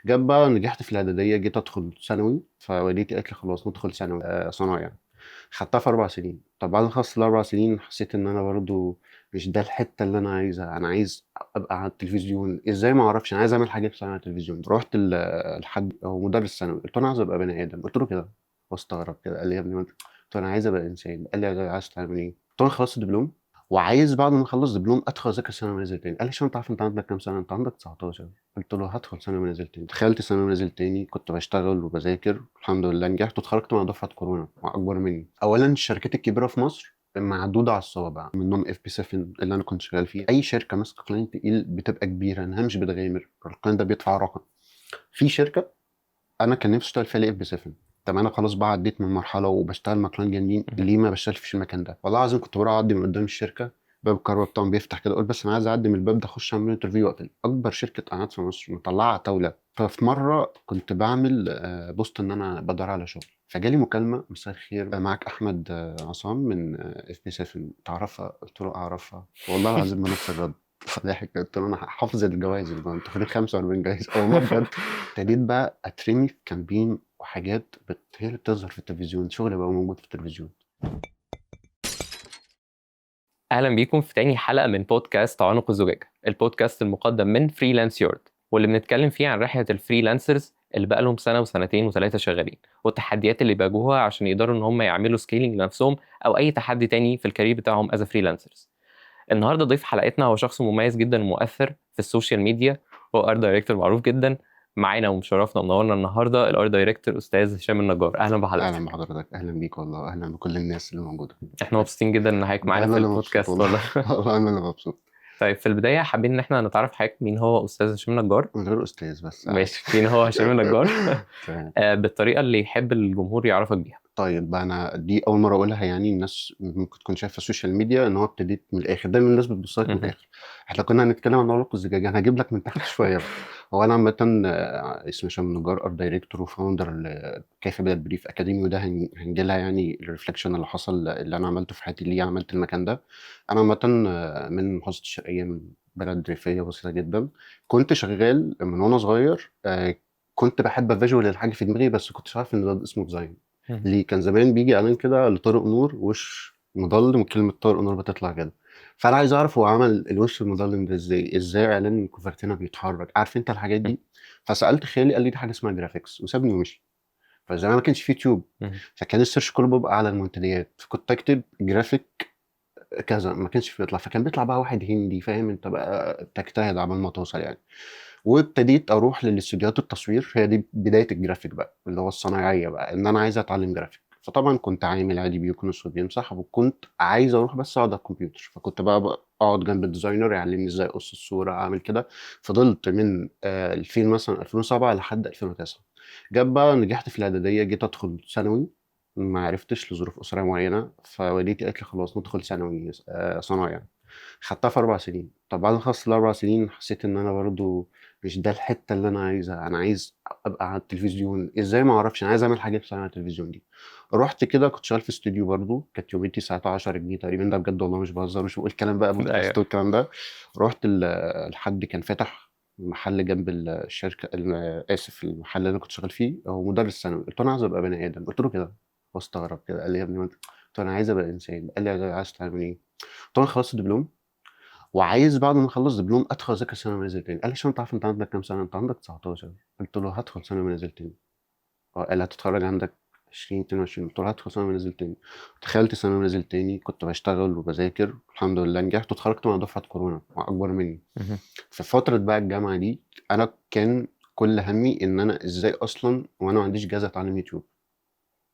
جت بقى نجحت في الاعداديه، جيت ادخل ثانوي، فوالدتي قالت لي خلاص ندخل ثانوي صنايع يعني. خدتها في 4 سنين. طب بعد ما خلصت ال4 سنين حسيت ان انا برضو مش ده الحته اللي انا عايزها. انا عايز ابقى على التلفزيون. ازاي؟ ما اعرفش. انا عايز اعمل حاجات بس على التلفزيون. رحت لحد هو مدرس ثانوي، قلت له انا عايز ابقى بني ادم. قلت له كده واستغرب كده، قال لي يا ابني قلت له انا عايز ابقى انسان. قال لي عايز تعمل ايه؟ قلت له أنا خلصت دبلوم وعايز بعد ما اخلص دبلوم ادخل اذاكر ثانوي ونازل تاني. قال لي شو انت عارف انت عندك كام سنه؟ انت عندك 19. قلت له هدخل ثانوي ونازل تاني. دخلت ثانوي ونازل تاني، كنت بشتغل وبذاكر الحمد لله نجحت واتخرجت مع دفعه كورونا مع اكبر مني. اولا الشركات الكبيره في مصر معدوده على الصوابع، منهم اف بي 7 اللي انا كنت شغال فيه. اي شركه ماسكه كلاينت تقيل بتبقى كبيره، انها مش بتغامر. الكلاينت ده بيدفع رقم. في شركه انا كان نفسي اشتغل فيها الاف بي 7. طب انا خلاص بقى عديت من مرحله وبشتغل مع كلاينت جامدين، مهم. ليه ما بشتغلش في المكان ده؟ والله العظيم كنت بروح اعدي من قدام الشركه، باب الكهرباء بتاعهم بيفتح كده، اقول بس انا عايز اعدي من الباب ده اخش اعمل انترفيو واقفل. اكبر شركه اعلانات في مصر مطلعه طاوله. ففي مره كنت بعمل بوست ان انا بدور على شغل، فجالي مكالمه: مساء الخير، معاك احمد عصام من اف بي 7، تعرفها؟ قلت له اعرفها. والله العظيم ما نفس الرد. فضحك، قلت له انا حافظ الجوائز اللي انت خدت 45 جايزه والله بجد. ابتديت بقى اترمي في كامبين وحاجات هي اللي بتظهر في التلفزيون، شغل بقى موجود في التلفزيون. اهلا بيكم في تاني حلقه من بودكاست عنق الزجاجه، البودكاست المقدم من فريلانس يورد، واللي بنتكلم فيه عن رحله الفريلانسرز اللي بقى لهم سنه وسنتين وثلاثه شغالين، والتحديات اللي بيواجهوها عشان يقدروا ان هم يعملوا سكيلينج لنفسهم او اي تحدي تاني في الكارير بتاعهم از فريلانسرز. النهارده ضيف حلقتنا هو شخص مميز جدا ومؤثر في السوشيال ميديا، هو ار دايركتور معروف جدا. معانا ومشرفنا ومنورنا النهارده الار دايركتور استاذ هشام النجار. اهلا اهلا بحضرتك. بحضرتك، اهلا بيك والله، اهلا بكل الناس اللي موجوده. احنا مبسوطين جدا ان حضرتك ده معانا انا في اللي مبسوط البودكاست والله. والله. والله انا اللي مبسوط. طيب في البداية حابين إن إحنا نتعرف حضرتك مين هو أستاذ هشام النجار. من غير استاذ بس عادي. ماشي، مين هو هشام النجار؟ تمام. بالطريقة اللي يحب الجمهور يعرفك بيها. طيب انا دي اول مره اقولها، يعني الناس ممكن تكون شايفه السوشيال ميديا ان هو ابتديت من الاخر. دايما الناس بتبص لك من مهم. الاخر. احنا كنا هنتكلم عن عنق الزجاجه، انا هجيب لك من تحت شويه بقى. هو انا عامه اسمي هشام نجار، ارت دايركتور وفاوندر كيف بدأت بريف اكاديمي، وده هنجي لها يعني الريفلكشن اللي حصل اللي انا عملته في حياتي، ليه عملت المكان ده. انا عامه من محافظه الشرقيه، من بلد ريفيه بسيطه جدا. كنت شغال من وانا صغير، كنت بحب فيجوال الحاجه في دماغي، بس كنتش عارف ان ده اسمه ديزاين. مهم. ليه؟ كان زمان بيجي اعلان كده لطارق نور، وش مظلم وكلمه طارق نور بتطلع كده. فانا عايز اعرف هو عمل الوش المظلم ده ازاي؟ ازاي اعلان كوفرتينا بيتحرك؟ عارف انت الحاجات دي. فسالت خالي، قال لي دي حاجه اسمها جرافيكس، وسابني ومشي. فزمان ما كانش في يوتيوب، مهم. فكان السيرش كله بيبقى على المنتديات، فكنت اكتب جرافيك كذا، ما كانش بيطلع، فكان بيطلع بقى واحد هندي، فاهم انت بقى تجتهد عبال ما توصل يعني. وابتديت اروح للاستوديوهات التصوير، هي دي بدايه الجرافيك بقى، اللي هو الصنايعيه بقى، ان انا عايز اتعلم جرافيك. فطبعا كنت عامل عادي بيكونس وبيمسح، وكنت عايز اروح بس اقعد على الكمبيوتر، فكنت بقى اقعد جنب الديزاينر يعلمني ازاي اقص الصوره، اعمل كده. فضلت من 2000 مثلا 2007 لحد 2009. جاب بقى نجحت في الاعداديه، جيت ادخل ثانوي، ما عرفتش لظروف اسريه معينه، فوالدتي قالت لي خلاص ندخل ثانوي صنايع. خدتها في 4 سنين. طب بعد ما خلصت ال4 سنين حسيت ان انا برضو مش ده الحته اللي انا عايزها. انا عايز ابقى على التلفزيون. ازاي؟ ما اعرفش. انا عايز اعمل حاجات بس على التلفزيون دي. رحت كده كنت شغال في استوديو برضو، كانت يوميتي ساعتها 10 جنيه تقريبا، ده بجد والله مش بهزر، مش بقول الكلام بقى بودكاست أيوه. والكلام ده. رحت لحد كان فاتح محل جنب الشركه، اسف، المحل اللي انا كنت شغال فيه، هو مدرس ثانوي. قلت له انا عايز ابقى بني ادم. قلت له كده واستغرب كده، قال لي يا ابني قلت له انا عايز ابقى انسان. قال لي عايز تعمل ايه؟ قلت له انا خلصت دبلوم وعايز بعد ما اخلص دبلوم ادخل اذاكر ثانوي ونازل تاني. قال لي شو انت عارف انت عندك كام سنه؟ انت عندك 19. قلت له هدخل ثانوي ونازل تاني. قال لي هتتخرج عندك 20 22. قلت له هدخل ثانوي ونازل تاني. دخلت ثانوي ونازل تاني، كنت بشتغل وبذاكر الحمد لله نجحت واتخرجت مع دفعه كورونا مع اكبر مني. مهم. في فتره بقى الجامعه دي انا كان كل همي ان انا ازاي اصلا وانا ما عنديش جهاز اتعلم يوتيوب.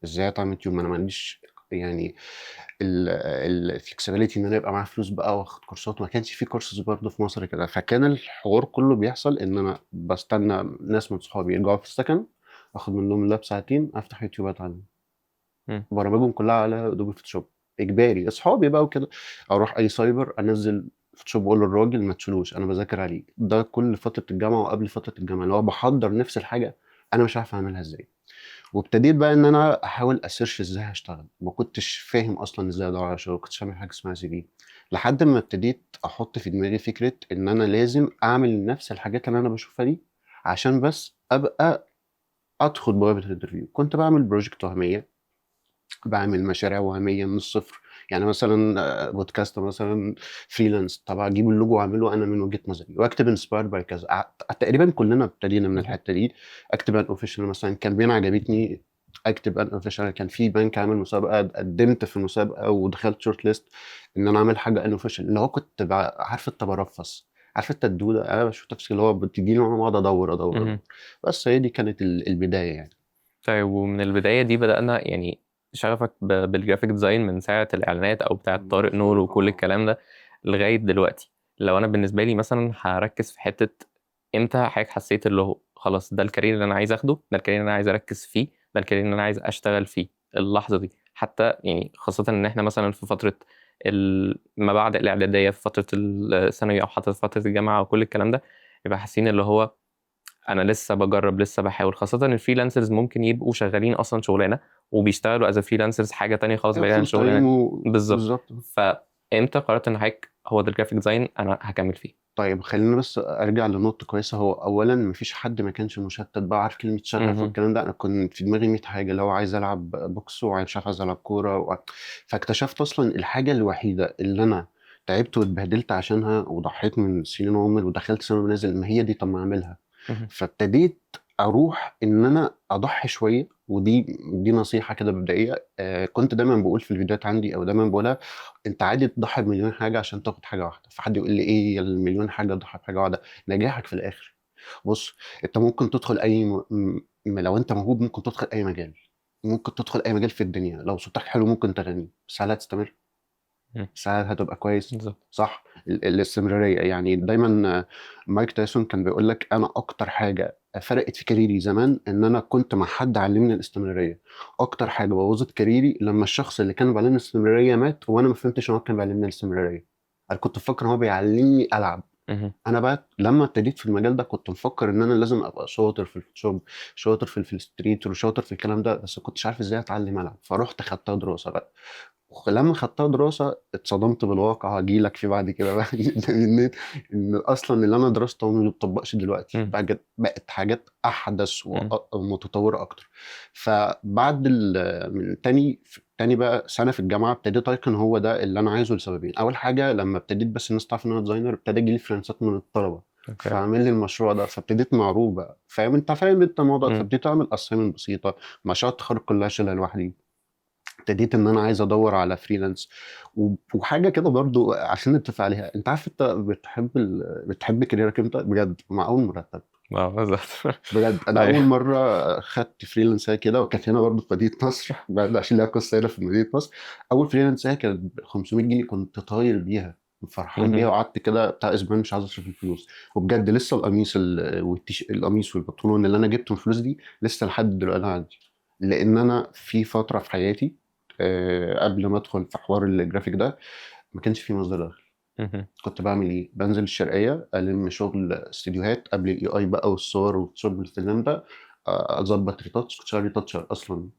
ازاي اتعلم يوتيوب؟ ما انا ما عنديش يعني الفلكسبيليتي ان انا يبقى معايا فلوس بقى واخد كورسات. ما كانش في كورسز برضه في مصر كده، فكان الحوار كله بيحصل ان انا بستنى ناس من صحابي يرجعوا في السكن، اخد منهم اللاب ساعتين، افتح يوتيوب اتعلم مهم. برامجهم كلها على ادوبي فوتوشوب. اجباري اصحابي بقى وكده. اروح اي سايبر انزل فوتوشوب واقول للراجل ما تشيلوش انا بذاكر عليه. ده كل فتره الجامعه وقبل فتره الجامعه، اللي هو بحضر نفس الحاجه انا مش عارف اعملها ازاي. وابتديت بقى ان انا احاول اسيرش ازاي هشتغل. ما كنتش فاهم اصلا ازاي ادور على شغل، كنتش فاهم حاجه اسمها CV. لحد ما ابتديت احط في دماغي فكره ان انا لازم اعمل نفس الحاجات اللي انا بشوفها دي، عشان بس ابقى ادخل بوابه الانترفيو. كنت بعمل بروجكت وهميه، بعمل مشاريع وهميه من الصفر. يعني مثلا بودكاست مثلا فريلانس، طب اجيب اللوجو واعمله انا من وجهه نظري واكتب انسباير باي كذا. تقريبا كلنا ابتدينا من مهم. الحته دي. اكتب ان اوفيشال مثلا كامبين عجبتني، اكتب ان اوفيشال. كان في بنك عامل مسابقه، قدمت في المسابقه ودخلت شورت ليست ان انا اعمل حاجه ان اوفيشال، اللي هو كنت عارف انت برفص. عارف انت الدوده، انا بشوف نفسي اللي هو بتجي لي وانا بقعد ادور ادور ادور. مهم. بس هي دي كانت البدايه يعني. طيب، ومن البداية دي بدأنا يعني شغفك بالجرافيك ديزاين من ساعة الإعلانات أو بتاعة طارق نور وكل الكلام ده لغاية دلوقتي. لو أنا بالنسبة لي مثلا هركز في حتة، إمتى حضرتك حسيت اللي هو خلاص ده الكارير اللي أنا عايز أخده، ده الكارير اللي أنا عايز أركز فيه، ده الكارير اللي أنا عايز أشتغل فيه؟ اللحظة دي حتى يعني خاصة إن إحنا مثلا في فترة ما بعد الإعدادية، في فترة الثانوي أو حتى في فترة الجامعة وكل الكلام ده، يبقى حاسين اللي هو انا لسه بجرب لسه بحاول. خاصه ان الفريلانسرز ممكن يبقوا شغالين اصلا شغلانه وبيشتغلوا از فريلانسرز حاجه تانية خالص بعيد عن فول تايم الشغلانه. بالظبط. بالظبط. فامتى قررت ان حضرتك هو ده الجرافيك ديزاين انا هكمل فيه؟ طيب خلينا بس ارجع لنقطه كويسه. هو اولا مفيش حد ما كانش مشتت بقى، عارف كلمه شغف مهم. والكلام ده. انا كنت في دماغي 100 حاجه، اللي هو عايز العب بوكس وعايز مش عايز العب كوره فاكتشفت اصلا الحاجه الوحيده اللي انا تعبت واتبهدلت عشانها وضحيت من سنين عمري ودخلت سنه ونازل، ما هي دي، طب ما اعملها. مهم. فابتديت اروح ان انا اضحي شويه. ودي نصيحه كده مبدئيه، كنت دايما بقول في الفيديوهات عندي او دايما بقولها: انت عادي تضحي بمليون حاجه عشان تاخد حاجه واحده. فحد يقول لي ايه يا المليون حاجه تضحي بحاجه واحده؟ نجاحك في الاخر. بص، انت ممكن تدخل اي لو انت موهوب ممكن تدخل اي مجال. ممكن تدخل اي مجال في الدنيا، لو صوتك حلو ممكن تغني، بس هل هتستمر؟ مهم. ساعات هتبقى كويس. بالظبط. صح. الاستمرارية يعني دايما. مايك تايسون كان بيقول لك: انا اكتر حاجة فرقت في كاريري زمان ان انا كنت مع حد علمني الاستمرارية. اكتر حاجة بوظت كاريري لما الشخص اللي كان بيعلمني الاستمرارية مات وانا ما فهمتش ان هو كان بيعلمني الاستمرارية. انا كنت مفكر ان هو بيعلمني العب. مهم. انا بقى لما ابتديت في المجال ده كنت مفكر ان انا لازم ابقى شاطر في الفوتوشوب، شاطر في الستريت وشاطر في الكلام ده، بس ما كنتش عارف ازاي اتعلم العب. فرحت خدتها دراسة بقى. ولما خدتها دراسة اتصدمت بالواقع، هجيلك فيه بعد كده بقى إن أصلا اللي أنا درسته ما بيطبقش دلوقتي، مهم. بقت حاجات أحدث مهم. ومتطورة أكتر. فبعد من تاني بقى سنة في الجامعة ابتديت أيقن هو ده اللي أنا عايزه لسببين. أول حاجة لما ابتديت بس الناس تعرف إن أنا ديزاينر، ابتدى يجيلي فرنسات من الطلبة اوكي. فاعمل لي المشروع ده. فابتديت معروف بقى، فاهم انت الموضوع ده. مهم. فابتديت اعمل اسايمنت بسيطه، مشروع التخرج كلها شيلها لوحدي. ابتديت ان انا عايز ادور على فريلانس. وحاجه كده برضو عشان نتفق عليها: انت عارف انت بتحب كاريرك امتى بجد؟ مع اول مرتب. بالظبط. بجد انا اول ايوه. مره خدت فريلانس كده، وكانت هنا برضو في مدينه نصر بعد عشان لها قصه هنا في مدينه نصر. اول فريلانس كانت ب 500 جنيه، كنت طاير بيها فرحان بيها. مهم. وقعدت كده بتاع اسبوعين مش عايز اصرف الفلوس. وبجد لسه القميص القميص والبنطلون اللي انا جبته من الفلوس دي لسه لحد دلوقتي عندي. لان انا في فتره في حياتي قبل ما ادخل في حوار الجرافيك ده ما كانش في مصدر دخل. مهم. كنت بعمل ايه؟ بنزل الشرقيه الم شغل استديوهات قبل الاي اي بقى والصور والفوتوشوب والكلام ده. اظبط ريتاتش. كنت شغال ريتاتشر اصلا.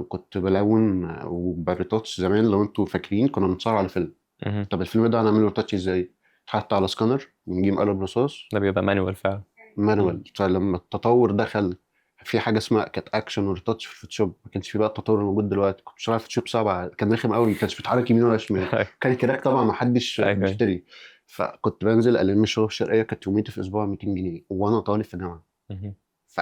كنت بلون وبريتاتش زمان. لو انتوا فاكرين كنا بنتصور على فيلم. مهم. طب الفيلم ده هنعمله ريتاتش ازاي؟ حتى على سكانر ونجيب قلم رصاص ده بيبقى مانوال فعلا. مانوال. مهم. فلما التطور دخل في حاجه اسمها كانت اكشن وريتاتش في الفوتوشوب، ما كانش في بقى التطور الموجود دلوقتي. كنت شغال فوتوشوب 7 كان رخم قوي، ما كانش بيتحرك يمين ولا شمال. ايوه. كان كراك طبعا ما حدش ايوه. بيشتري. فكنت بنزل الم الشغل الشرقيه، كانت يوميتي في اسبوع 200 جنيه وانا طالب في جامعه. مهم. ف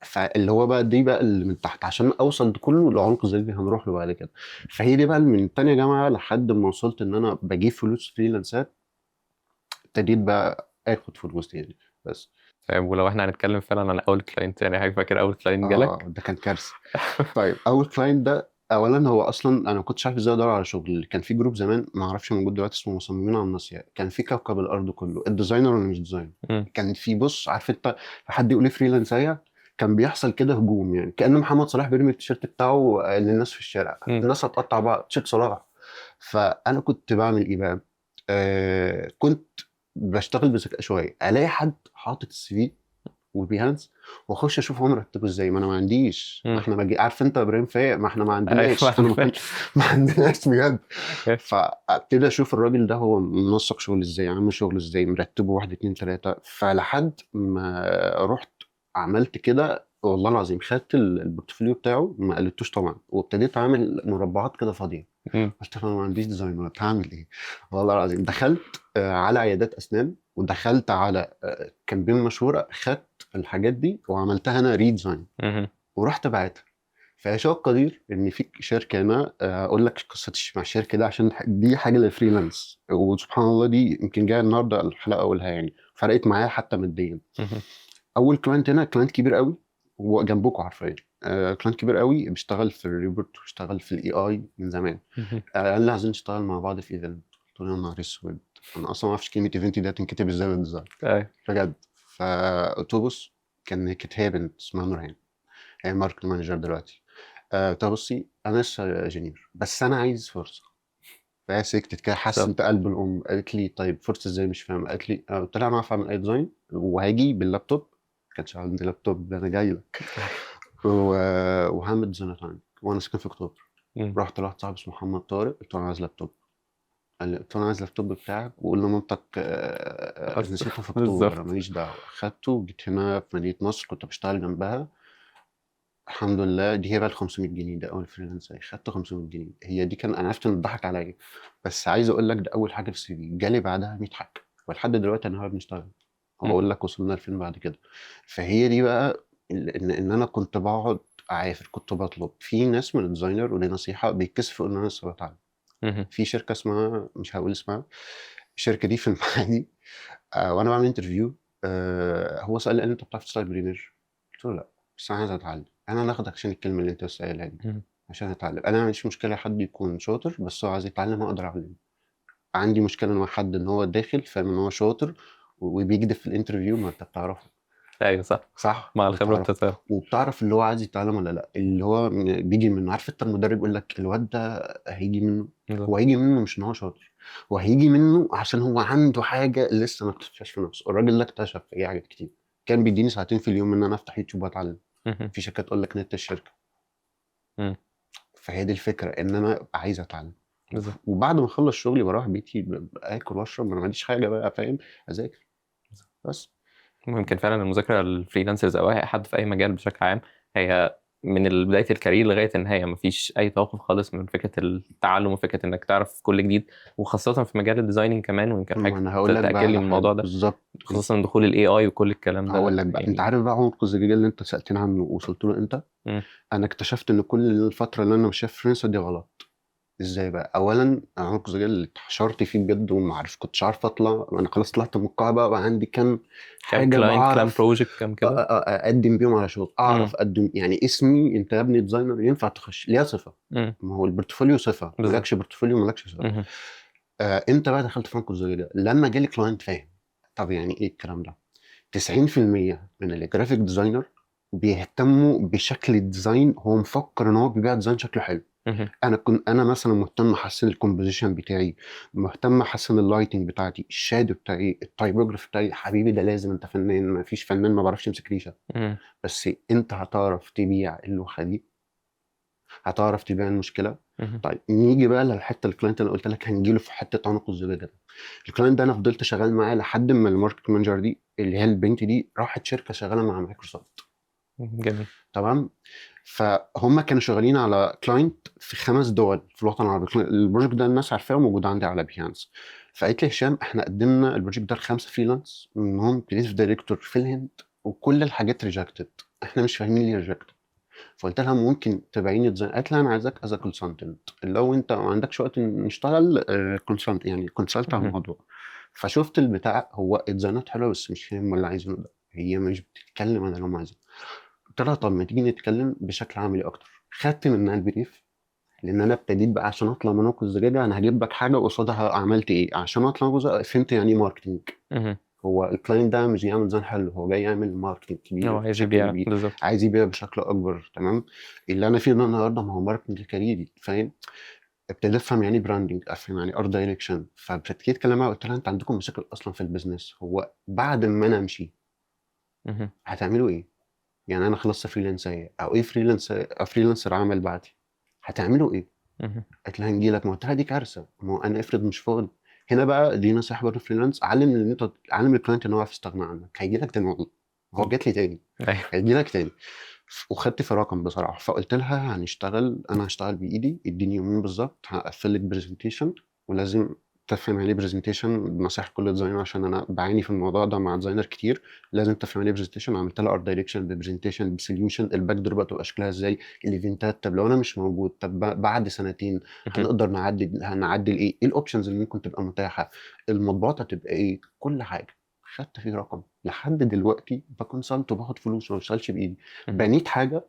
فاللي هو بقى دي بقى اللي من تحت عشان اوصل لكله لعمق زي اللي هنروح له بعد كده. فهي دي بقى من تانية جامعه لحد ما وصلت ان انا بجيب فلوس فريلانسات. ابتديت بقى اخد فلوس يعني. بس طيب، ولو احنا هنتكلم فعلا عن اول كلاينت، يعني حضرتك فاكر اول كلاينت جالك؟ ده كان كارثه. طيب اول كلاينت ده اولا هو اصلا انا ما كنتش عارف ازاي ادور على شغل. كان في جروب زمان ما اعرفش موجود دلوقتي اسمه مصممين على الناصيه، كان في كوكب الارض كله الديزاينر ولا مش ديزاينر. مم. كان في، بص عارف انت، حد يقول لي فريلانسيه كان بيحصل كده هجوم، يعني كأن محمد صلاح بيرمي التيشيرت بتاعه للناس في الشارع، مم. الناس هتقطع بعض تيشيرت صلاح. فانا كنت بعمل ايه بقى؟ كنت بشتغل بذكاء شويه، الاقي حد حاطط السي في وبيهانس واخش اشوف هو مرتبه ازاي. ما انا ما عنديش، ما مم. احنا عارف انت يا ابراهيم فايق، ما احنا ما ايوه. عندناش، انا ما كنت ما عندناش بجد. فابتدي اشوف الراجل ده هو منسق شغل ازاي، عامل شغل ازاي، مرتبه واحد اتنين تلاته. فلحد ما رحت عملت كده والله العظيم، خدت البورتفوليو بتاعه ما قلتوش طبعا، وابتديت اعمل مربعات كده فاضيه. مم. قلت انا ما عنديش ديزاينر، هعمل ايه؟ والله العظيم دخلت على عيادات اسنان، ودخلت على كامبين مشهوره، خدت الحاجات دي وعملتها انا ريديزاين مم. ورحت بعتها. فيشاء القدير ان في شركه، انا اقول لك قصتي مع الشركه دي عشان دي حاجه للفريلانس، وسبحان الله دي يمكن جايه النهارده الحلقه اقولها، يعني فرقت معايا حتى ماديا. مم. اول كلاينت هنا كلاينت كبير قوي، هو جنبكم حرفيا، كلاينت كبير قوي بيشتغل في الريبورت وبيشتغل في الاي اي من زمان. مم. قال لي عايزين نشتغل مع بعض في ايفنت. قلت له يا نهار اسود، انا اصلا ما اعرفش كلمه ايفنت دي هتنكتب ازاي بالظبط أيوة. بجد. فقلت له بص، كانت هي بنت اسمها نورهان، هي ماركت مانجر دلوقتي. قلت لها بصي انا لسه جونيور بس انا عايز فرصه. فهي سكتت كده، حاسس طب. انت قلب الام. قالت لي طيب فرصه ازاي؟ مش فاهم. قالت لي قلت لها انا عارف اعمل اي ديزاين وهاجي باللابتوب. ما كانش عندي لابتوب، ده انا جاي لك. وهعمل ديزاينات عندك وانا ساكن في اكتوبر. مم. رحت لواحد صاحبي اسمه محمد طارق، قلت له انا عايز لابتوب. قال لي قلت له انا عايز اللابتوب بتاعك وقول لمامتك خلاص. نسيته في اكتوبر، أنا بالظبط. ماليش دعوه. خدته وجيت هنا في مدينه نصر، كنت بشتغل جنبها. الحمد لله دي هي بقى ال 500 جنيه، ده اول فريلانس خدت 500 جنيه. هي دي كان انا عرفت ان اتضحك عليا، بس عايز اقول لك ده اول حاجه في السي في. جالي بعدها 100 حاجه، ولحد دلوقتي انا بنشتغل. مم. هقول لك وصلنا لفين بعد كده. فهي دي بقى ان انا كنت بقعد اعافر، كنت بطلب في ناس من الديزاينر، ودي نصيحه، بيتكسفوا ان انا لسه بتعلم. مم. في شركه اسمها، مش هقول اسمها، الشركه دي في المعادي. وانا بعمل انترفيو، هو سالني قال لي انت بتعرف تشتغل بريمير؟ قلت له لا، بس انا عايز اتعلم. انا ناخدك عشان الكلمه اللي انت لسه قايلها دي، مم. عشان اتعلم. انا ما عنديش مشكله حد يكون شاطر بس هو عايز يتعلم، اقدر اعلمه. عندي مشكله مع حد ان هو داخل فاهم ان هو شاطر وبيكذب في الانترفيو. ما انت بتعرفه، ايوه صح. صح؟ مع الخبره بتعرف بتتفهم. وبتعرف اللي هو عايز يتعلم ولا لا، اللي هو بيجي منه. عارف انت المدرب يقول لك الواد ده هيجي منه، بالظبط. هو هيجي منه مش ان هو شاطر، هو هيجي منه عشان هو عنده حاجه لسه ما اكتشفهاش في نفسه. الراجل ده اكتشف في حاجات كتير. كان بيديني ساعتين في اليوم ان انا افتح يوتيوب واتعلم. مم. في شركات تقول لك نت الشركه. مم. فهي دي الفكره، ان انا أبقى عايز اتعلم. بالظبط. وبعد ما اخلص شغلي بروح بيتي، اكل واشرب، ما عنديش حاجه بقى فاهم، اذاكر بس. ممكن فعلا المذاكره للفريلانسرز او اي حد في اي مجال بشكل عام، هي من بدايه الكارير لغايه النهايه مفيش اي توقف خالص من فكره التعلم وفكره انك تعرف كل جديد، وخاصه في مجال الديزايننج كمان. ويمكن ما حضرتك انا هقول لك بقى تاكد لي على من حاجه الموضوع ده، بالظبط. خصوصا دخول الاي اي وكل الكلام هقول ده لك بقى، انت يعني. عارف بقى عنق الزجاجه اللي انت سالتني عنه وصلت له امتى؟ مم. انا اكتشفت ان كل الفتره اللي انا ماشيه في فرنسا دي غلط. ازاي بقى؟ اولا عنق الزجاجه اللي اتحشرت فيه بجد وما عارف، كنتش عارف اطلع. انا خلاص طلعت من القاعه بقى عندي كام كام حاجه كلاينت، كام بعرف بروجكت، كام كده. اقدم بيهم على شغل، مم. اعرف اقدم. يعني اسمي انت يا ابني ديزاينر ينفع تخش ليها صفه. مم. ما هو البورتفوليو صفه، بالظبط. مالكش بورتفوليو مالكش صفه. مم. انت بقى دخلت في عنق الزجاجه لما جالي كلاينت فاهم. طب يعني ايه الكلام ده؟ 90% من الجرافيك ديزاينر بيهتموا بشكل الديزاين، هو مفكر ان هو بيبيع ديزاين شكله حلو. مم. انا مثلا مهتم احسن الكومبوزيشن بتاعي، مهتم احسن اللايتنج بتاعتي، الشادو بتاعي، التايبوجراف بتاعي. حبيبي ده لازم، انت فنان، ما فيش فنان ما بعرفش يمسك ريشه. مم. بس انت هتعرف تبيع اللوحه دي؟ هتعرف تبيع المشكله؟ مم. طيب نيجي بقى للحته الكلاينت اللي قلت لك هنجيله في حته عنق الزجاجه ده. الكلاينت ده انا فضلت شغال معاه لحد ما الماركت مانجر دي اللي هي البنت دي راحت شركه شغاله مع مايكروسوفت. جميل. تمام. فهم كانوا شغالين على كلاينت في 5 دول في الوطن العربي. البروجكت ده الناس عارفاه وموجود عندي على بيهانس. فقالت لي هشام احنا قدمنا البروجكت ده ل5 فريلانس، منهم كريتيف دايركتور في الهند، وكل الحاجات ريجكتد. احنا مش فاهمين ليه ريجكتد. فقلت لها ممكن تبعيني ديزاين؟ قالت لي انا عايزك از كونسلتنت، لو انت ما عندكش وقت نشتغل كونسلت، يعني كونسلت على مم. الموضوع. فشفت البتاع، هو الديزاينات حلوه بس مش فاهم اللي عايزينه ده. هي مش بتتكلم عن اللي هم عايزينه. قلت لها طب ما تيجي نتكلم بشكل عملي اكتر. خدت منها البريف، لان انا ابتديت بقى عشان اطلع من نقطه الزجاجه انا هجيب لك حاجه قصادها عملت ايه. عشان اطلع جزء فهمت يعني ايه ماركتنج. مم. هو الكلاينت ده مش يعمل ديزاين حلو، هو جاي يعمل ماركتنج هو كبير عايز بشكل يبيع كبير، بالظبط. عايز يبيع بشكل اكبر. تمام. اللي انا فيه ده النهارده ما هو ماركتنج كاريري فاهم. ابتديت افهم يعني براندنج، افهم يعني ارت دايركشن. فابتديت اتكلم معاها قلت لها انت عندكم مشاكل اصلا في البيزنس، هو بعد ما انا امشي مم. هتعملوا ايه؟ يعني انا خلصت فريلانسر او ايه، فريلانسر عمل بعدي، هتعملوا ايه؟ مم. قالت لها هنجي لك. ما قلت لها دي كارثه، ما هو انا افرض مش فاضي. هنا بقى دي نصيحه برضه فريلانس، علم ان انت علم الكلاينت ان هو يعرف يستغنى عنك، هيجي لك تاني والله. هو جات لي تاني، ايوه. هيجي لك تاني. وخدت في رقم بصراحه، فقلت لها انا هشتغل بايدي، اديني يومين بالظبط هقفل لك برزنتيشن، ولازم تفهم يعني ايه برزنتيشن بنصيحه كل ديزاينر عشان انا بعاني في الموضوع ده مع ديزاينر كتير. لازم تفهم يعني ايه برزنتيشن. عملت لها ارت دايركشن ببرزنتيشن بسوليوشن، الباك دور بقى تبقى شكلها ازاي، الايفنتات، طب لو انا مش موجود، طب بعد سنتين مهم. هنقدر هنعدل ايه الاوبشنز اللي ممكن تبقى متاحه، المطبوعات هتبقى ايه، كل حاجه. خدت فيه رقم لحد دلوقتي بكونسلت وباخد فلوس وما بشتغلش بايدي. مهم. بنيت حاجه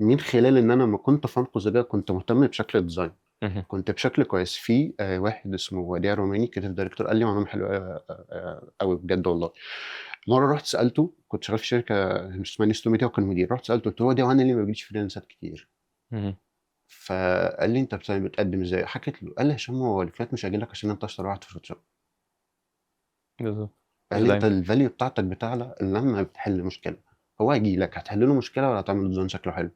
من خلال ان انا ما كنت في انقذ ده، كنت مهتم بشكل الديزاين، مهم. كنت بشكل كويس. في واحد اسمه وديع روماني كريتيف دايركتور قال لي معلومه حلوه قوي بجد والله. مره رحت سالته، كنت شغال في شركه اسمها نيستو ميديا وكان مدير، رحت سالته قلت له وديع انا ليه ما بجيش فريلانسات كتير؟ مهم. فقال لي انت بتقدم ازاي؟ حكيت له، قال لي هشام هو الفلات مش هيجي لك عشان انت اشطر واحد في فوتوشوب. بالظبط. قال مش لي انت دايما. الفاليو بتاعتك بتعلى لما بتحل مشكله. هو هيجي لك هتحل له مشكله ولا هتعمل ديزاين شكله حلو؟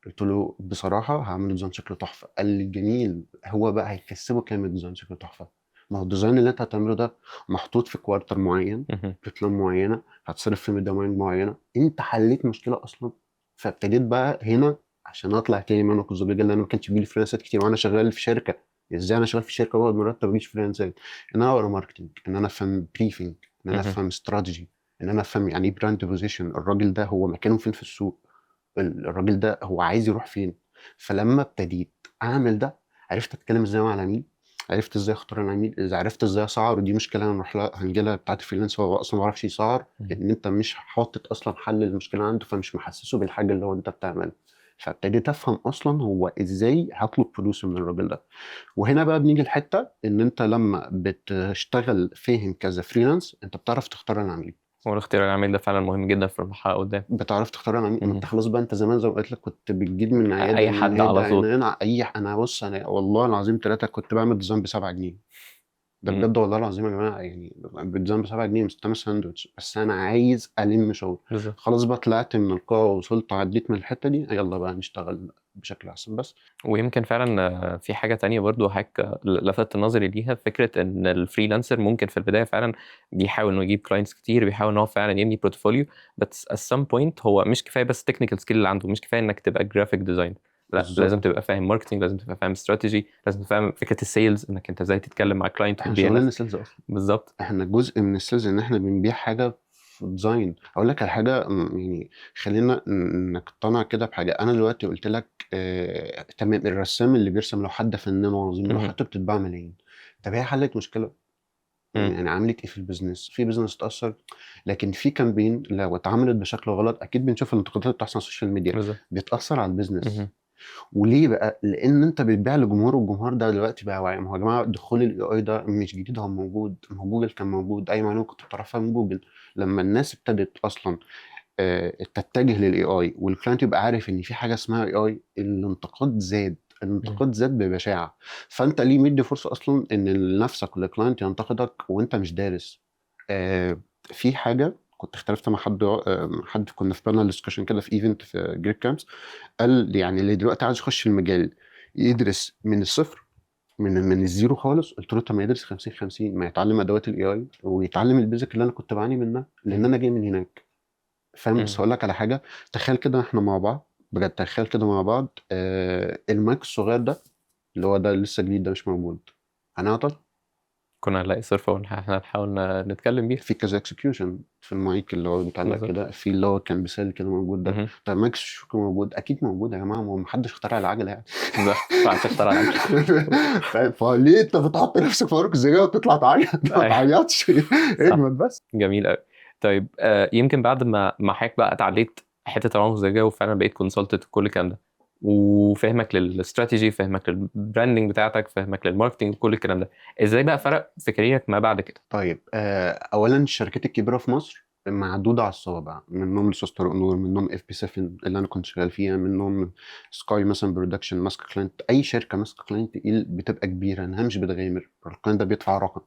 قلت له بصراحة هعمل ديزاين شكله تحفة. قال لي جميل، هو بقى هيكسبه كام الديزاين شكله تحفة؟ ما هو الديزاين اللي انت هتعمله ده محطوط في كوارتر معين، مهم. في بلان معينة، هتصرف في ميدامين معينة، انت حليت مشكلة اصلا. فابتديت بقى هنا عشان اطلع تاني من الزجاجة اللي انا ما كانش بيجي لي فريلانسات كتير وانا شغال في شركة. ازاي انا شغال في شركة واخد مرتب ما بيجيش فريلانسات؟ ان انا اقرا ماركتنج، ان انا افهم بريفنج، ان انا مهم. افهم استراتيجي، ان انا افهم يعني ايه براند بوزيشن، الراجل ده هو مكانه فين في السوق، الراجل ده هو عايز يروح فين. فلما ابتديت اعمل ده، عرفت اتكلم ازاي مع العميل، عرفت ازاي اختار العميل، اذا عرفت ازاي اسعر، ودي مشكله انا هنروح لها هنجي لها بتاعت الفريلانس، هو اصلا ما بيعرفش يسعر مهم. لان انت مش حاطط اصلا حل للمشكله عنده، فمش محسسه بالحاجه اللي هو انت بتعملها. فابتديت افهم اصلا هو ازاي هطلب فلوس من الراجل ده. وهنا بقى بنيجي الحته ان انت لما بتشتغل فاهم كذا فريلانس انت بتعرف تختار العميل، والاختيار العميل ده فعلا مهم جدا في المرحله قدام. بتعرف تختار العميل. ما انت مهم. خلاص بقى، انت زمان زي ما قلت لك كنت بتجيب من عياده اي من حد على هنا طول. هنا انا بص، انا والله العظيم ثلاثه كنت بعمل ديزاين ب 7 جنيه. ده مهم. بجد والله العظيم يا جماعه، يعني بالديزاين ب 7 جنيه مستعمل ساندوتش، بس انا عايز الم شغل. بالظبط. خلاص بقى طلعت من القاعه ووصلت عديت من الحته دي، يلا بقى نشتغل بشكل احسن بس. ويمكن فعلا في حاجة تانية برضو حضرتك لفتت نظري ليها، فكرة ان الفريلانسر ممكن في البداية فعلا بيحاول انه يجيب كلاينتس كتير، بيحاول ان هو فعلا يبني بورتفوليو، بس at some point هو مش كفاية بس تكنيكال سكيل اللي عنده، مش كفاية انك تبقى جرافيك ديزاين، لا لازم بالظبط، تبقى فاهم ماركتنج، لازم تبقى فاهم استراتيجي، لازم تفهم فكرة السيلز، انك انت ازاي تتكلم مع كلاينت احنا وتبيع شغلنا نفسك. سيلز اصلا. بالظبط. احنا جزء من السيلز ان احنا بنبيع حاجه في ديزاين. اقول لك على حاجه يعني خلينا نقتنع كده بحاجه. انا دلوقتي قلت لك تمام، الرسام اللي بيرسم لو حد فنان عظيم لو مهم. حتى بتتباع ملايين، طب هي حلت مشكله؟ مم. يعني عملت ايه في البيزنس؟ في بيزنس اتاثر، لكن في كامبين لو اتعملت بشكل غلط اكيد بنشوف الانتقادات اللي بتحصل على السوشيال ميديا، بالظبط. بتاثر على البيزنس. مهم. وليه بقى؟ لان انت بتبيع لجمهور، والجمهور ده دلوقتي بقى واعي. ما هو يا جماعه دخول الاي اي ده مش جديد، هو موجود، ما هو جوجل كان موجود، اي معلومه كنت بتعرفها من جوجل. لما الناس ابتدت اصلا تتجه للاي اي والكلاينت يبقى عارف ان في حاجه اسمها اي اي، الانتقاد زاد، مهم. الانتقاد زاد ببشاعه. فانت ليه مدي فرصه اصلا ان نفسك الكلاينت ينتقدك وانت مش دارس؟ في حاجه كنت اختلفت مع حد كنا في بانل ديسكشن كده في ايفنت في جريك كامبس، قال يعني اللي دلوقتي عايز يخش المجال يدرس من الصفر، من الزيرو خالص. قلت له طب ما يدرس 50 50، ما يتعلم ادوات الاي اي ويتعلم البيزك اللي انا كنت بعاني منها لان مهم. انا جاي من هناك. فاهم؟ بس مهم. هقول لك على حاجه، تخيل كده احنا مع بعض، بجد تخيل كده مع بعض المايك الصغير ده اللي هو ده لسه جديد ده مش موجود، هنعطل. كنا هنلاقي صرفة احنا نحاول نتكلم بيها. في كذا اكسكيوشن في المايك اللي هو متعلق بالظبط. كده، في اللي هو كان بيسال كده موجود ده. مهم. طب مايك الشوكة موجود؟ اكيد موجود يا جماعه، ما هو محدش اخترع العجله يعني. بالظبط. فعلا تختار على فاهم؟ فليه انت بتحط نفسك في ورك الزجاجه وتطلع تعيط؟ ما ايوه. تعيطش. صح. اجمد بس. جميل قوي. طيب يمكن بعد ما حضرتك بقى اتعليت حته العنق الزجاجه وفعلا بقيت كونسلتنت وكل الكلام ده، وفهمك للاستراتيجي، فهمك للبراندنج بتاعتك، فهمك للماركتنج، كل الكلام ده، ازاي بقى فرق في كاريرك ما بعد كده؟ طيب اولا الشركات الكبيره في مصر معدوده على الصوابع، منهم لسوستر انور، منهم اف بي 7 اللي انا كنت شغال فيها، منهم سكاي مثلا برودكشن ماسك كلاينت. اي شركه ماسكه كلاينت تقيل بتبقى كبيره، انها مش بتغامر، الكلاينت ده بيدفع رقم.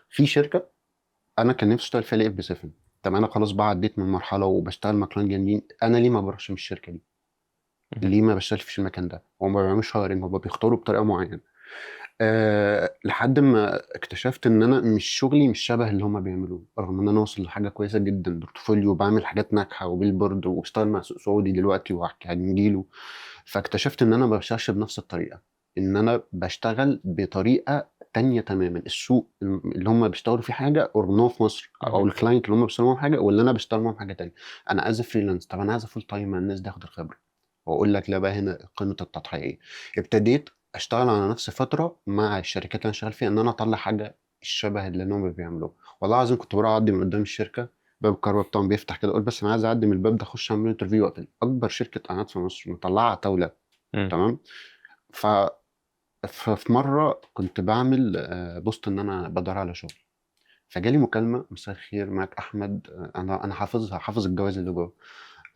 في شركه انا كان نفسي اشتغل فيها اف بي 7، طب انا خلاص بقى عديت من مرحله وبشتغل مع كلاينت جامدين، انا ليه ما بروحش من الشركه دي؟ مهم. ليه ما بشتغلش في المكان ده؟ هو ما بيعملوش هايرنج، هو بيختاروا بطريقه معينه. لحد ما اكتشفت ان انا مش شغلي مش شبه اللي هما بيعملوه، رغم ان انا واصل لحاجه كويسه جدا، بورتفوليو وبعمل حاجات ناجحه وبيلبورد وبشتغل مع سوق سعودي دلوقتي وهحكي هنجيله. فاكتشفت ان انا ما بشتغلش بنفس الطريقه، ان انا بشتغل بطريقه تانية تماما. السوق اللي هم بيشتغلوا فيه حاجه اورنو في مصر، او مهم. الكلاينت اللي هم بيشتغلوا معاهم حاجه، واللي انا بشتغل معاهم حاجه تانية. انا از فريلانس، طب انا عايز فول تايم مع الناس دي اخد الخبره، واقول لك لا بقى هنا قيمه التضحيه ايه. ابتديت اشتغل على نفسي فتره مع الشركات اللي انا شغال فيها ان انا اطلع حاجه الشبه اللي هم بيعملوه. والله العظيم كنت بروح اعدي من قدام الشركه، باب الكهرباء بتاعهم بيفتح كده، اقول بس انا عايز اعدي من الباب ده اخش اعمل انترفيو واقفل. اكبر شركه اعلانات في مصر مطلعه عتاوله. مم. تمام. ف ففي مره كنت بعمل بوست ان انا بدور على شغل، فجالي مكالمه: مساء الخير، معاك احمد. انا حافظها، حافظ الجواز اللي جوه.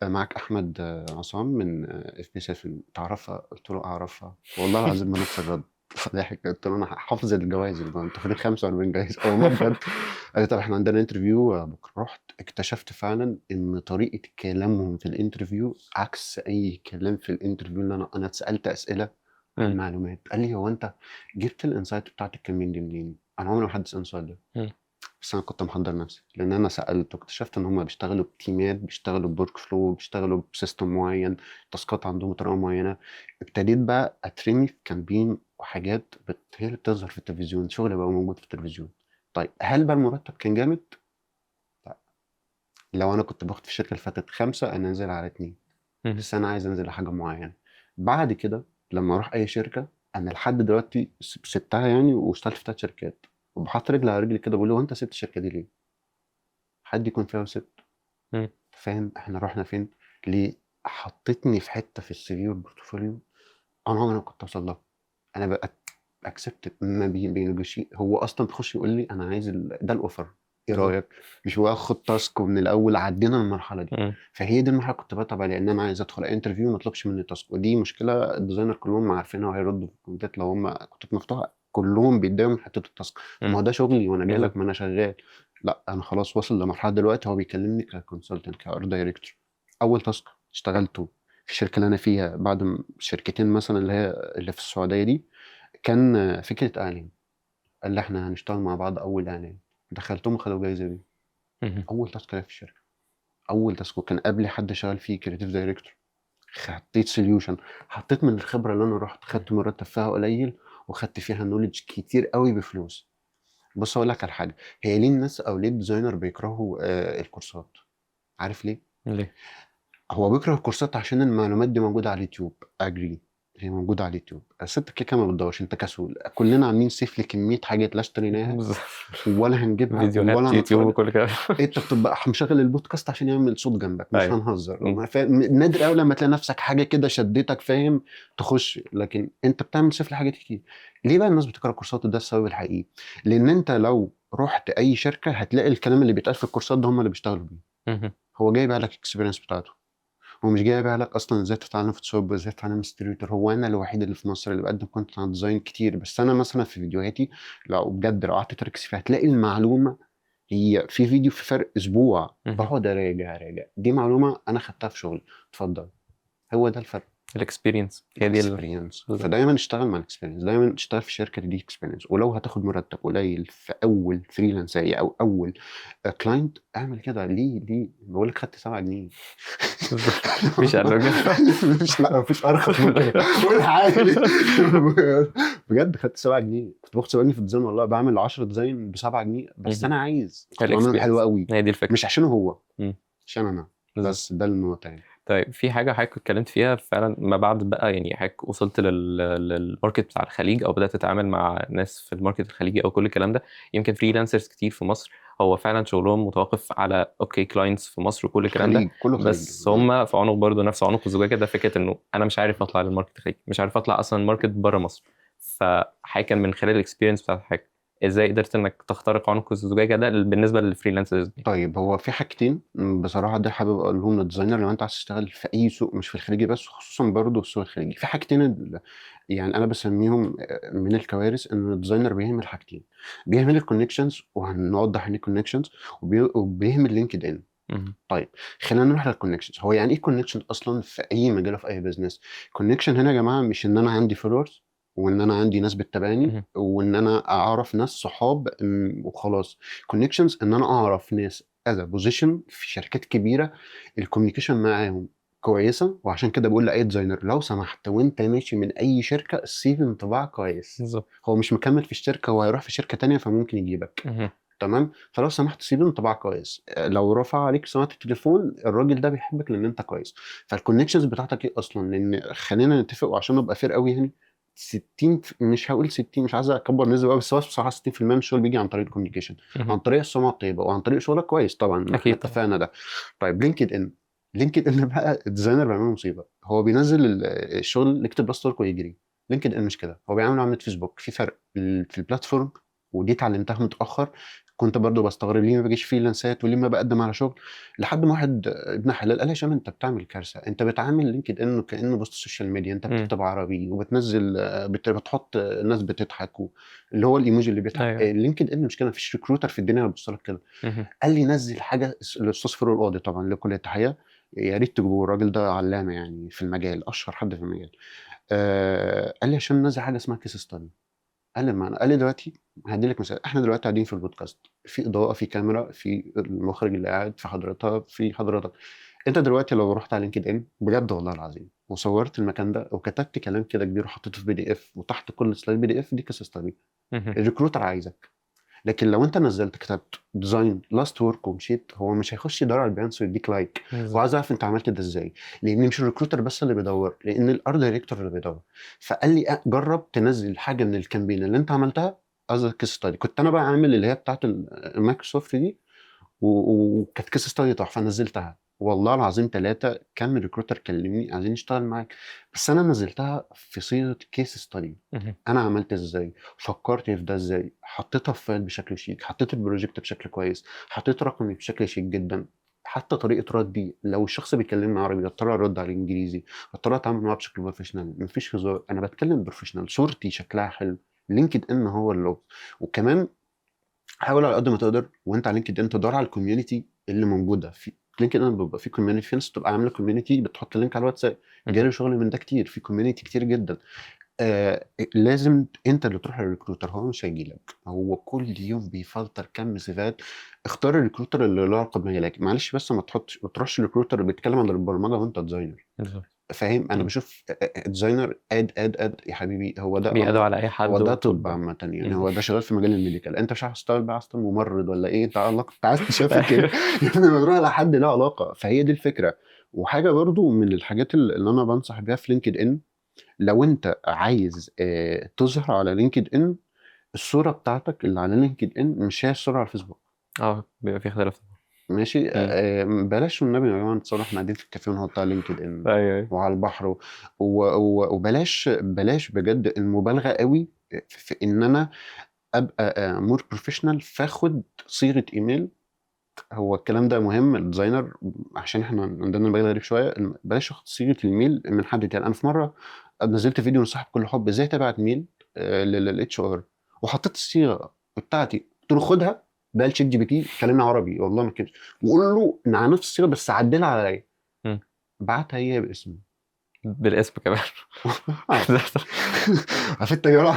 معاك احمد عصام من اف بي 7، تعرفها؟ قلت له اعرفها. والله العظيم ما نفس الرد. ضحك. قلت له انا حافظ الجوائز اللي جوه، انت خدت 45 جايزه او والله بجد. قال لي طب احنا عندنا انترفيو بكره. رحت اكتشفت فعلا ان طريقه كلامهم في الانترفيو عكس اي كلام في الانترفيو. اللي انا اتسالت اسئله عن مم. معلومات. قال لي هو انت جبت الانسايت بتاعت الكمين دي منين؟ انا عمري ما حد سالني السؤال ده، مم. بس انا كنت محضر نفسي، لان انا سالت واكتشفت ان هم بيشتغلوا بتيمات، بيشتغلوا بورك فلو، بيشتغلوا بسيستم معين، تاسكات عندهم بطريقه معينه. ابتديت بقى اترمي في كامبين وحاجات هي اللي بتظهر في التلفزيون، شغل بقى موجود في التلفزيون. طيب هل بقى المرتب كان جامد؟ لا. لو انا كنت باخد في الشركه اللي فاتت 5، انا انزل على 2. مم. بس انا عايز انزل لحاجه معينه. بعد كده لما اروح اي شركه، انا لحد دلوقتي سبتها يعني واشتغلت في 3 شركات، وبحط رجلي على رجلي كده بقول له هو انت سبت الشركه دي ليه؟ حد يكون فيها وسبت؟ مم. فاهم احنا رحنا فين؟ ليه؟ حطتني في حته في السي في والبورتفوليو انا عمري ما كنت اوصل لها. انا بقى اكسبت ما بينجوشي. هو اصلا بيخش يقول لي انا عايز ده الاوفر، ايه بالظبط. رايك؟ مش واخد تاسك ومن الاول عدينا المرحله دي. مم. فهي دي المرحله كنت بتعب عليها، ان انا عايز ادخل اي انترفيو ما اطلبش مني تاسك. ودي مشكله الديزاينر كلهم عارفينها وهيردوا في الكومنتات لو هم كنت مفتوحه، كلهم بيتضايقوا من حته التاسك. طب ما مم. هو ده شغلي وانا جاي لك، بالظبط. ما انا شغال. لا انا خلاص واصل لمرحله دلوقتي هو بيكلمني ككونسلتنت، كار دايركتور. اول تاسك اشتغلته في الشركه اللي انا فيها بعد شركتين مثلا اللي هي اللي في السعوديه دي، كان فكره اعلان. قال لي احنا هنشتغل مع بعض اول اعلان. دخلتهم خدوا جايزه بيه. مم. اول تاسك ليا في الشركه، اول تاسك، وكان قبلي حد شغال فيه كريتيف دايركتور. حطيت سوليوشن، حطيت من الخبره اللي انا رحت خدت مرتب فيها قليل، وخدت فيها نولج كتير قوي بفلوس. بص اقول لك على حاجه، هي ليه الناس او ليه الديزاينر بيكرهوا الكورسات؟ عارف ليه؟ ليه؟ هو بيكره الكورسات عشان المعلومات دي موجوده على اليوتيوب. اجري، هي موجوده على اليوتيوب، بس انت كده كده ما بتدورش، انت كسول. كلنا عاملين سيف لكميه حاجات لا اشتريناها بالظبط. ولا هنجيبها فيديوهات ولا يوتيوب هنتفرج. وكل كده. انت بتبقى مشغل البودكاست عشان يعمل صوت جنبك، مش ايوه. هنهزر. مم. نادر قوي لما تلاقي نفسك حاجه كده شدتك، فاهم، تخش. لكن انت بتعمل سيف لحاجات كتير. ليه بقى الناس بتقرا كورسات؟ وده السبب الحقيقي. لان انت لو رحت اي شركه هتلاقي الكلام اللي بيتقال في الكورسات ده هم اللي بيشتغلوا بيه. مم. هو جايب لك الاكسبيرينس بتاعته، هو مش جايب لك اصلا ازاي تتعلم فوتوشوب، ازاي تتعلم ستريتور. هو انا الوحيد اللي في مصر اللي بقدم كونتنت عن ديزاين كتير، بس انا مثلا في فيديوهاتي لو بجد لو قعدت تركز فيها هتلاقي المعلومه هي في فيديو في فرق اسبوع مم. بقعد اراجع دي معلومه انا خدتها في شغلي. اتفضل. هو ده الفرق. الاكسبيرينس هي دي الاكسبيرينس. بالظبط. فدايما اشتغل مع الاكسبيرينس، دايما اشتغل في شركه تديك اكسبيرينس. ولو هتاخد مرتب قليل في اول فريلانسريه او اول كلاينت، اعمل كده. ليه بقول لك خدت 7 جنيه. بالظبط. مفيش قال له كده. مش، لا مفيش ارخص من كده. قول حاجه. بجد خدت 7 جنيه. كنت باخد 7 جنيه في الديزاين، والله بعمل 10 ديزاين ب7 جنيه، بس مم. انا عايز كنت بعملهم حلو الاكسبيرينس قوي. هي دي الفكره. مش عشانه هو، مم. عشان انا. بالظبط. بس ده النقطه يعني. طيب في حاجة حضرتك اتكلمت فيها فعلا ما بعد بقى، يعني حضرتك وصلت للماركت بتاع الخليج او بدأت تتعامل مع ناس في الماركت الخليجي او كل الكلام ده. يمكن فريلانسرز كتير في مصر هو فعلا شغلهم متوقف على اوكي كلاينتس في مصر وكل الكلام ده، خليج، كله خليج. بس هم في عنق برضه نفس عنق الزجاجة ده، فكرة انه انا مش عارف اطلع للماركت الخليجي، مش عارف اطلع اصلا الماركت بره مصر. فحضرتك كان من خلال الاكسبيرينس بتاعت حضرتك ازاي قدرت انك تخترق عنق الزجاجة ده بالنسبة للفريلانسرز دي؟ طيب هو في حاجتين بصراحة ده حابب أقولهم للديزاينر لو أنت عايز تشتغل في أي سوق مش في الخليجي بس، خصوصا برضه في السوق الخليجي. في حاجتين يعني أنا بسميهم من الكوارث إن الديزاينر بيهمل حاجتين: بيهمل الكونكشنز، وهنوضح يعني الكونكشنز، وبيهمل لينكد إن. مهم. طيب خلينا نروح للكونكشنز. هو يعني إيه كونكشن أصلا في أي مجال في أي بزنس؟ كونكشن هنا يا جماعة مش إن أنا عندي فولورز وان انا عندي ناس بتتابعني، مهم. وان انا اعرف ناس صحاب وخلاص. كونكشنز ان انا اعرف ناس از بوزيشن في شركات كبيره الكوميونيكيشن معاهم كويسه. وعشان كده بقول لاي ديزاينر لو سمحت وانت ماشي من اي شركه السيفي انطباع كويس. بالظبط. هو مش مكمل في الشركه، هو هيروح في شركه تانية فممكن يجيبك. مهم. تمام. فلو سمحت سيب انطباع كويس. لو رفع عليك سماعه التليفون الراجل ده بيحبك لان انت كويس. فالكونكشنز بتاعتك ايه اصلا؟ لان خلينا نتفق وعشان نبقى فير قوي يعني 60 مش هقول 60، مش عايز اكبر نسبه قوي، بس هو بصراحه 60% من الشغل بيجي عن طريق الكوميونيكيشن، مهم. عن طريق السمعه الطيبه وعن طريق شغلك كويس طبعا، احنا اكيد طبعا. اتفقنا ده. طيب لينكد ان. لينكد ان بقى الديزاينر بيعمل مصيبه، هو بينزل الشغل يكتب بس ورك ويجري. لينكد ان مش كده، هو بيعمل عملة فيسبوك. في فرق في البلاتفورم، ودي اتعلمتها متاخر. كنت برضو بستغرب ليه ما بجيش فريلانسات وليه ما بقدم على شغل، لحد ما واحد ابن حلال قال لي: يا شام انت بتعمل كارثه، انت بتعامل لينكد ان كانه بوست سوشيال ميديا، انت مم. بتكتب عربي وبتنزل بتحط الناس بتضحك اللي هو الايموجي اللي بيضحك. ايوه. لينكد ان مش كده، مفيش ريكروتر في الدنيا هيبص لك كده. مهم. قال لي نزل حاجه. الاستاذ فاروق القاضي طبعا لكل التحيه، يا ريت تجيبوه، الراجل ده علامه يعني في المجال، اشهر حد في المجال. قال لي عشان ننزل حاجه اسمها كيس ستادي. قال لي معنا، قال لي دلوقتي هدي لك مثال. احنا دلوقتي قاعدين في البودكاست، في اضاءه، في كاميرا، في المخرج اللي قاعد، في حضرتها، في حضرتك. انت دلوقتي لو رحت على لينكد ان بجد والله العظيم وصورت المكان ده وكتبت كلام كده كبير وحطيته في بي دي اف، وتحت كل سلايد بي دي اف دي كيس ستادي، مهم. الريكروتر عايزك. لكن لو انت نزلت كتبت ديزاين لاست ورك ومشيت، هو مش هيخش يدور على البيانس ويديك لايك. هو بالظبط. عايز يعرف انت عملت ده ازاي، لان مش الريكروتر بس اللي بيدور، لان الار دايركتور اللي بيدور. فقال لي جرب تنزل حاجه من الكامبين اللي انت عملتها از كيس ستادي. كنت انا بقى عامل اللي هي بتاعت المايكروسوفت دي، وكانت كيس ستادي تحفه، نزلتها. والله العظيم ثلاثه كان ريكروتر كلمني عايزين نشتغل معاك، بس انا نزلتها في صيغه كيس ستادي. مهم. انا عملت ازاي، فكرت في ده ازاي، حطيتها في فايل بشكل شيك، حطيت البروجكت بشكل كويس، حطيت رقمي بشكل شيك جدا. حتى طريقه ردي، لو الشخص بيكلمني عربي اضطر ارد على انجليزي، اضطر اتعامل معاه بشكل بروفيشنال، مفيش هزار، انا بتكلم بروفيشنال، صورتي شكلها حلو. لينكد ان هو اللغة. وكمان حاول على قد ما تقدر وانت على لينكد ان تدور على الكوميونتي اللي موجوده في لينكد ان. بيبقى في كوميونتي، في ناس بتبقى عامله كوميونتي بتحط لينك على الواتساب. مهم. جالي شغل من ده كتير، في كوميونتي كتير جدا. لازم انت اللي تروح للريكروتر، هو مش هيجي لك، هو كل يوم بيفلتر كم سيفات. اختار الريكروتر اللي له علاقه بمجالك. معلش بس ما تروحش للريكروتر اللي بيتكلم عن البرمجه وانت ديزاينر. بالظبط. فاهم؟ انا مم. بشوف ديزاينر اد يا حبيبي، هو ده بيقضوا على اي هو حد ده طب وطب. عامة يعني، بالظبط. هو ده شغال في مجال الميديكال. انت مش عارف تشتغل بقى اصلا ممرض ولا ايه؟ انت علاقة، انت عايز تشافي كده يعني ما تروح لحد له علاقة. فهي دي الفكرة. وحاجة برضو من الحاجات اللي انا بنصح بيها في لينكد ان، لو انت عايز تظهر على لينكد ان، الصورة بتاعتك اللي على لينكد ان مش هي الصورة على الفيسبوك. اه بيبقى في اختلاف. ماشي. مم. بلاش والنبي يا جماعه نتصور احنا قاعدين في الكافيه ونحط على لينكد ان ايوه ايوه. وعلى البحر وبلاش بجد المبالغه قوي في ان انا ابقى مور بروفيشنال فاخد صيغه ايميل. هو الكلام ده مهم الديزاينر، عشان احنا عندنا المجال غريب شويه. بلاش اخد صيغه الايميل من حد تاني. انا في مره نزلت فيديو نصيحه بكل حب ازاي تبعت ميل للاتش ار، وحطيت الصيغه بتاعتي، قلت له خدها ده الشات جي بي تي كلمني عربي والله ما كده، وقول له ان على نفس الصيغه بس عدلها عليا. مم. بعتها هي باسمي. بالاسم كمان. عرفت التجارة؟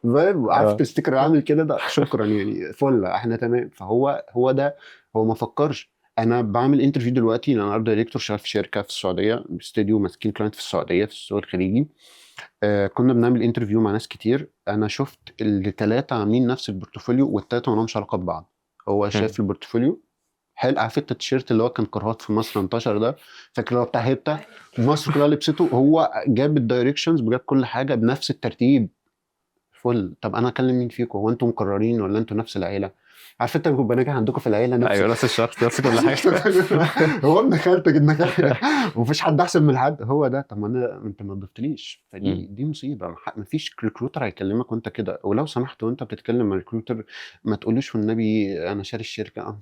فاهم؟ عرفت اه. الستيكر اللي عامل كده ده، شكرا يعني فل احنا تمام. فهو ده. هو ما فكرش. انا بعمل انترفيو دلوقتي لان انا ارت دايركتور شغال في شركه في السعوديه، استوديو ماسكين كلاينت في السعوديه في السوق الخليجي. كنا بنعمل انترفيو مع ناس كتير. انا شفت الثلاثه عاملين نفس البورتفوليو والثلاثه ما لهمش علاقه ببعض. هو مم. شايف البورتفوليو حلو. عارف انت التيشيرت اللي هو كان كرهات في مصر انتشر ده؟ فاكر اللي هو بتاع هيبتا؟ مصر كلها لبسته. هو جاب الدايركشنز، وجاب كل حاجه بنفس الترتيب. فل. طب انا اكلم مين فيكم؟ هو انتم مكررين ولا انتوا نفس العيله؟ عارف انت بيبقى ناجح عندكم في العيله نفس ايوه نفس الشخص نفس كل حاجه. هو ابن خالتك ابن خالتك ومفيش حد احسن من حد. هو ده. طب ما انا انت ما ضفتليش. مم. فدي مصيبه. مفيش ريكروتر هيكلمك وانت كده. ولو سمحت وانت بتتكلم مع ريكروتر ما تقولوش والنبي انا شاري الشركه.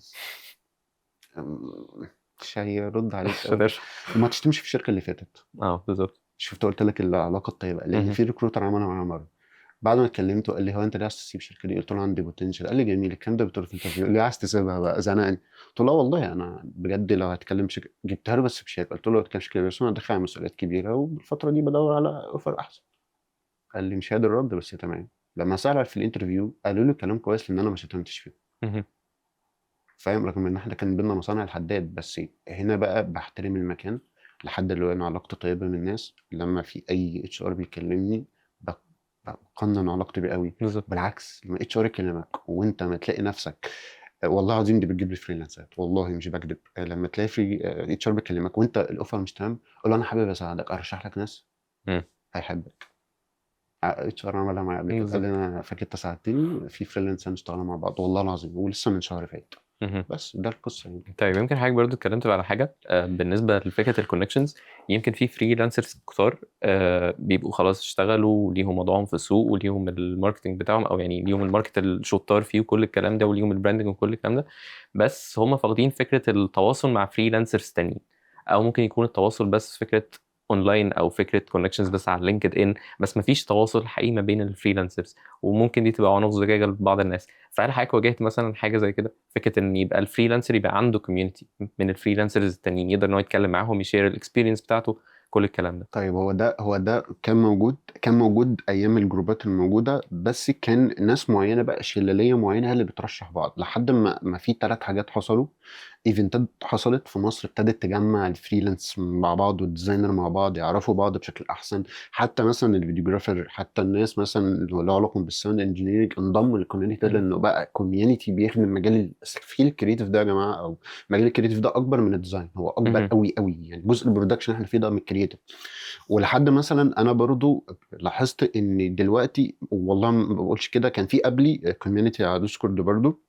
مش هيرد عليك مش قوي. قادر. وما تشتمش في الشركه اللي فاتت. اه بالظبط. شفت قلت لك العلاقه الطيبه، لان مهم. في ريكروتر عملها معايا مره. بعد ما اتكلمت قال لي هو انت ليه عايز تسيب الشركه دي؟ قلت له عندي بوتنشال. قال لي جميل الكلام ده بتقوله في الانترفيو، ليه عايز تسيبها بقى؟ زنقني. قلت له لا والله انا بجد لو هتكلم جبتها له بس بشيك. قلت له لو هتكلم شكل بس انا داخل على مسؤوليات كبيره والفتره دي بدور على اوفر احسن. قال لي مش هادي الرد بس تمام. لما سأل في الانترفيو قالوا له كلام كويس لان انا ما شتمتش فيه، مهم. فاهم؟ رغم ان احنا كان بينا مصانع الحداد، بس هنا بقى بحترم المكان. لحد دلوقتي انا علاقتي طيبه من الناس، لما في اي اتش ار بيكلمني بقنن علاقتي بيه قوي. بالظبط. بالعكس لما اتش ار يكلمك وانت ما تلاقي نفسك، والله العظيم دي بتجيب لي فريلانسات، والله مش بكذب. لما تلاقي في اتش ار بيكلمك وانت الاوفر مش تمام، قول له انا حابب اساعدك، ارشح لك ناس مم. هيحبك. اتش ار عملها معايا قبل كده، قال بالظبط. لي انا فاكر انت ساعدتني في فريلانس هنشتغل مع بعض، والله العظيم ولسه من شهر فات. مهم. بس ده القصه يعني. طيب يمكن حضرتك برضو اتكلمت على حاجه بالنسبه لفكره الكونكشنز. يمكن في فريلانسرز كتار بيبقوا خلاص اشتغلوا وليهم وضعهم في السوق وليهم الماركتنج بتاعهم، او يعني ليهم الماركت الشطار فيه وكل الكلام ده وليهم البراندنج وكل الكلام ده، بس هم فاقدين فكره التواصل مع فريلانسرز تانيين. او ممكن يكون التواصل بس فكره اونلاين او فكره كونكشنز بس على لينكد ان، بس مفيش تواصل حقيقي ما بين الفريلانسرز. وممكن دي تبقى عنق زجاجه لبعض الناس. فهل حضرتك واجهت مثلا حاجه زي كده، فكره ان يبقى الفريلانسر يبقى عنده كوميونتي من الفريلانسرز التانيين يقدر ان هو يتكلم معاهم يشير الاكسبيرينس بتاعته كل الكلام ده؟ طيب هو ده كان موجود ايام الجروبات الموجوده، بس كان ناس معينه بقى، شلاليه معينه هي اللي بترشح بعض، لحد ما في 3 حاجات حصلوا. ايفنتات حصلت في مصر ابتدت تجمع الفريلانس مع بعض والديزاينر مع بعض، يعرفوا بعض بشكل احسن. حتى مثلا الفيديوجرافر، حتى الناس مثلا اللي له علاقه بالساوند انجينيرنج انضموا للكوميونتي ده، مم. لانه بقى كوميونتي بيخدم مجال في الكريتيف ده يا جماعه. او مجال الكريتيف ده اكبر من الديزاين، هو اكبر مهم. قوي قوي يعني. جزء البرودكشن احنا فيه ده من الكريتيف. ولحد مثلا انا برضو لاحظت ان دلوقتي، والله ما بقولش كده، كان في قبلي كوميونتي على ديسكورد برضو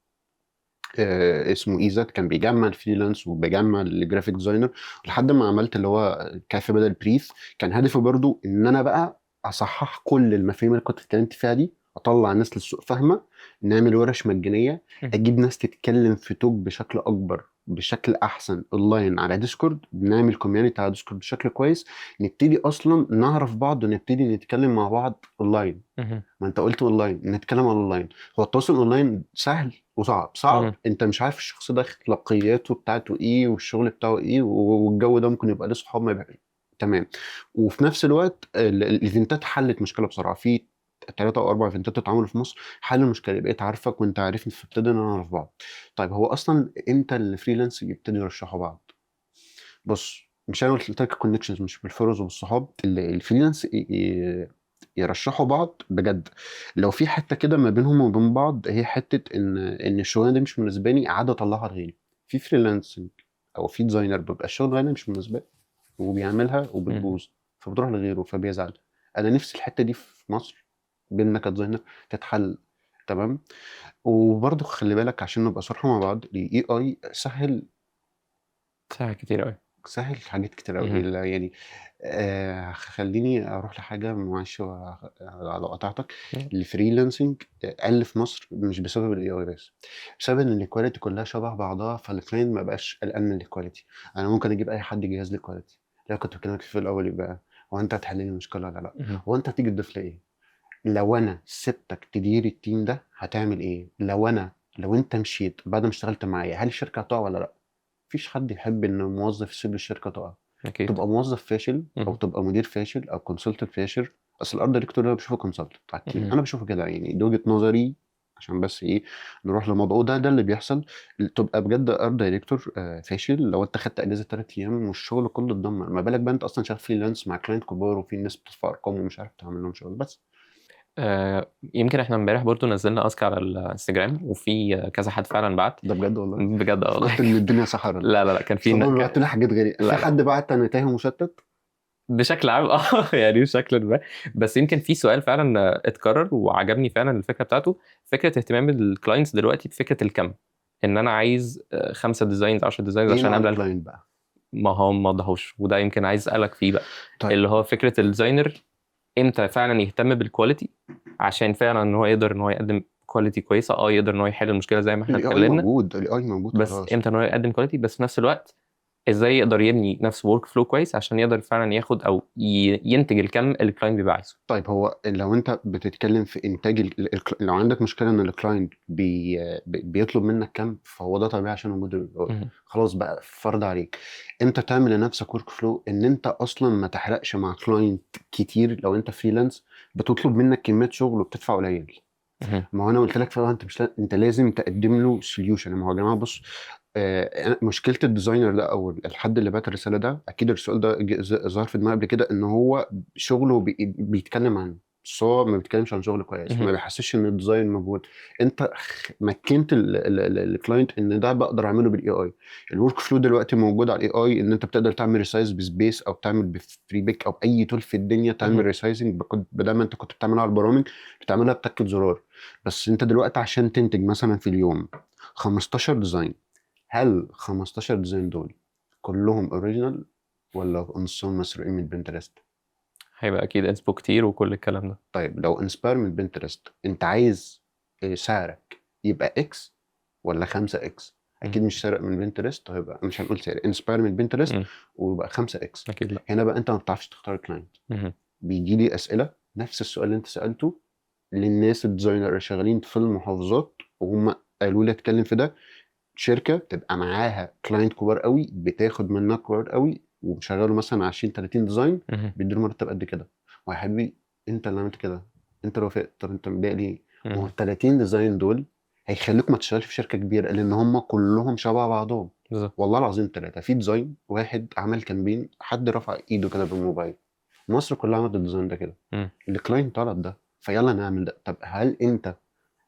اسمه ايزات، كان بيجمع الفريلانس وبيجمع الجرافيك ديزاينر. لحد ما عملت اللي هو كافي بدل بريف، كان هدفي برضو ان انا بقى اصحح كل المفاهيم اللي كنت اتكلمت فيها دي، اطلع الناس للسوق فاهمه، نعمل ورش مجانيه، مهم. اجيب ناس تتكلم في توك بشكل اكبر بشكل احسن اونلاين على ديسكورد، نعمل كوميونتي على ديسكورد بشكل كويس، نبتدي اصلا نعرف بعض ونبتدي نتكلم مع بعض اونلاين. مهم. ما انت قلت اونلاين، نتكلم عن اونلاين. هو التواصل اونلاين سهل وصعب. مهم. انت مش عارف الشخص ده اخلاقياته بتاعته ايه والشغل بتاعه ايه، والجو ده ممكن يبقى له صحاب ما يبقى. تمام. وفي نفس الوقت الايفنتات حلت مشكله بسرعه. في 3 أو 4 ايفنتات اتعملوا في مصر، حل المشكله، بقيت عارفك وانت عارفني، فابتدينا نعرف بعض. طيب هو اصلا امتى الفريلانس يبتدي يرشحوا بعض؟ بص، مش انا قلت لك الكونكشنز مش بالفرز وبالصحاب، الفريلانس يرشحوا بعض بجد. لو في حته كده ما بينهم وبين بعض، هي حته ان الشغلانه دي مش مناسباني، عادة اطلعها لغيري. في فريلانسنج او في ديزاينر بيبقى الشغلانه مش مناسباه وبيعملها مهم. وبتبوظ، فبتروح لغيره فبيزعل. انا نفسي الحته دي في مصر بيننا كديزاينر تتحل. تمام. وبرضه خلي بالك عشان نبقى صراحه مع بعض، الاي اي ساعات كتير قوي. سهل حاجات كتير قوي مهم. يعني. خليني اروح لحاجه، معلش على قطعتك. الفريلانسنج قل في مصر مش بسبب الاي اي بس، بسبب ان الكواليتي كلها شبه بعضها، فالكلاينت ما بقاش قلقان من الكواليتي. انا ممكن اجيب اي حد يجهز لي كواليتي. لا، كنت بكلمك في الاول يبقى، هو انت هتحل لي المشكله ولا لا؟ مهم. هو انت هتيجي تضيف لي ايه؟ لو انا سبتك تدير التيم ده هتعمل ايه؟ لو انت مشيت بعد ما اشتغلت معايا، هل الشركه هتقع ولا لا؟ مفيش حد يحب ان موظف يسيب الشركه تقع. اكيد. تبقى موظف فاشل او مهم. تبقى مدير فاشل او كونسلتنت فاشل. اصل الارت دايركتور ده بشوفه كونسلتنت على التيم، مهم. انا بشوفه كده يعني، دي وجهه نظري. عشان بس ايه، نروح للموضوع ده اللي بيحصل. تبقى بجد ارت دايركتور فاشل لو انت خدت اجازه 3 ايام والشغل كله اتدمر، ما بالك بقى انت اصلا شغال فريلانس مع كلاينت كبار وفي ناس بتدفع ارقام ومش عارف تعمل لهم شغل بس. يمكن احنا امبارح برضو نزلنا اسك على الانستجرام، وفي كذا حد فعلا بعت. ده بجد والله. بجد والله. فكرت ان الدنيا صحراء. لا لا لا، كان في طبعا بعت لي حاجات غريبه، في لا لا، حد بعت انا تايه ومشتت. بشكل عام يعني بشكل ما. بس يمكن في سؤال فعلا اتكرر وعجبني فعلا الفكره بتاعته، فكره اهتمام الكلاينتس دلوقتي بفكره الكم. ان انا عايز 5 ديزاينز 10 ديزاينز ايه عشان نوع املى الكلاينت بقى؟ ما هو ما ضحوش، وده يمكن عايز اسالك فيه بقى. طيب اللي هو فكره الديزاينر امتى فعلا يهتم بالكواليتي، عشان فعلا ان هو يقدر ان هو يقدم كواليتي كويسه، يقدر ان هو يحل المشكله زي ما احنا الاي اي اتكلمنا. موجود، الاي اي موجود بس خلاص. امتى ان هو يقدم كواليتي، بس في نفس الوقت ازاي يقدر يبني نفسه ورك فلو كويس عشان يقدر فعلا ياخد او ينتج الكم اللي الكلاينت بيبقى عايزه. طيب هو لو انت بتتكلم في انتاج لو عندك مشكله ان الكلاينت بيطلب منك كم، فهو ده طبيعي عشان وجود مهم. خلاص بقى فرض عليك انت تعمل لنفسك ورك فلو ان انت اصلا ما تحرقش مع كلاينت كتير. لو انت فريلانس بتطلب منك كميه شغل وبتدفع قليل، مهم. ما هو انا قلت لك في الأول انت مش انت لازم تقدم له سوليوشن. ما هو يا جماعه بص، مشكله الديزاينر ده او الحد اللي بعت الرساله ده، اكيد السؤال ده ظهر في دماغي قبل كده، ان هو شغله بيتكلم عنه بس هو ما بيتكلمش عن شغل كويس، ما مهم. بيحسسش ان الديزاين موجود. انت مكنت الكلاينت ان ده بقدر اعمله بالاي اي. الورك فلو دلوقتي موجود على الاي اي، ان انت بتقدر تعمل ريسايز بسبيس او تعمل بفري بيك او اي تول في الدنيا تعمل مهم. ريسايزنج، بدل ما انت كنت بتعملها على البرامج بتعملها بتكة زرار. بس انت دلوقتي عشان تنتج مثلا في اليوم 15 ديزاين، هل 15 ديزاين دول كلهم اوريجينال ولا نصهم مسروقين من بنترست؟ هيبقى اكيد انسبو كتير وكل الكلام ده. طيب لو انسباير من بنترست، انت عايز سعرك يبقى اكس ولا 5 اكس؟ اكيد مهم. مش سارق من بنترست، هيبقى مش هنقول سارق، انسباير من بنترست مهم. ويبقى 5 اكس. اكيد لا. هنا بقى انت ما بتعرفش تختار كلاينت. مهم. بيجي لي اسئله نفس السؤال اللي انت سالته للناس الديزاينر اللي شغالين في المحافظات، وهم قالوا لي اتكلم في ده. شركه تبقى معاها كلاينت كبار قوي، بتاخد منك كبار قوي ومشغله مثلا 20 30 ديزاين، مهم. بيديله مرتب قد كده. ويا حبيبي انت اللي عملت كده، انت لو فقت، طب انت متضايق ليه؟ ما هو مهم. ال 30 ديزاين دول هيخليك ما تشتغلش في شركه كبيره، لان هم كلهم شبه بعضهم. بالظبط. والله العظيم ثلاثه في ديزاين واحد عمل كامبين، حد رفع ايده كده بالموبايل، مصر كلها عملت الديزاين ده كده. مم. الكلاينت طلب ده فيلا نعمل ده. طب هل انت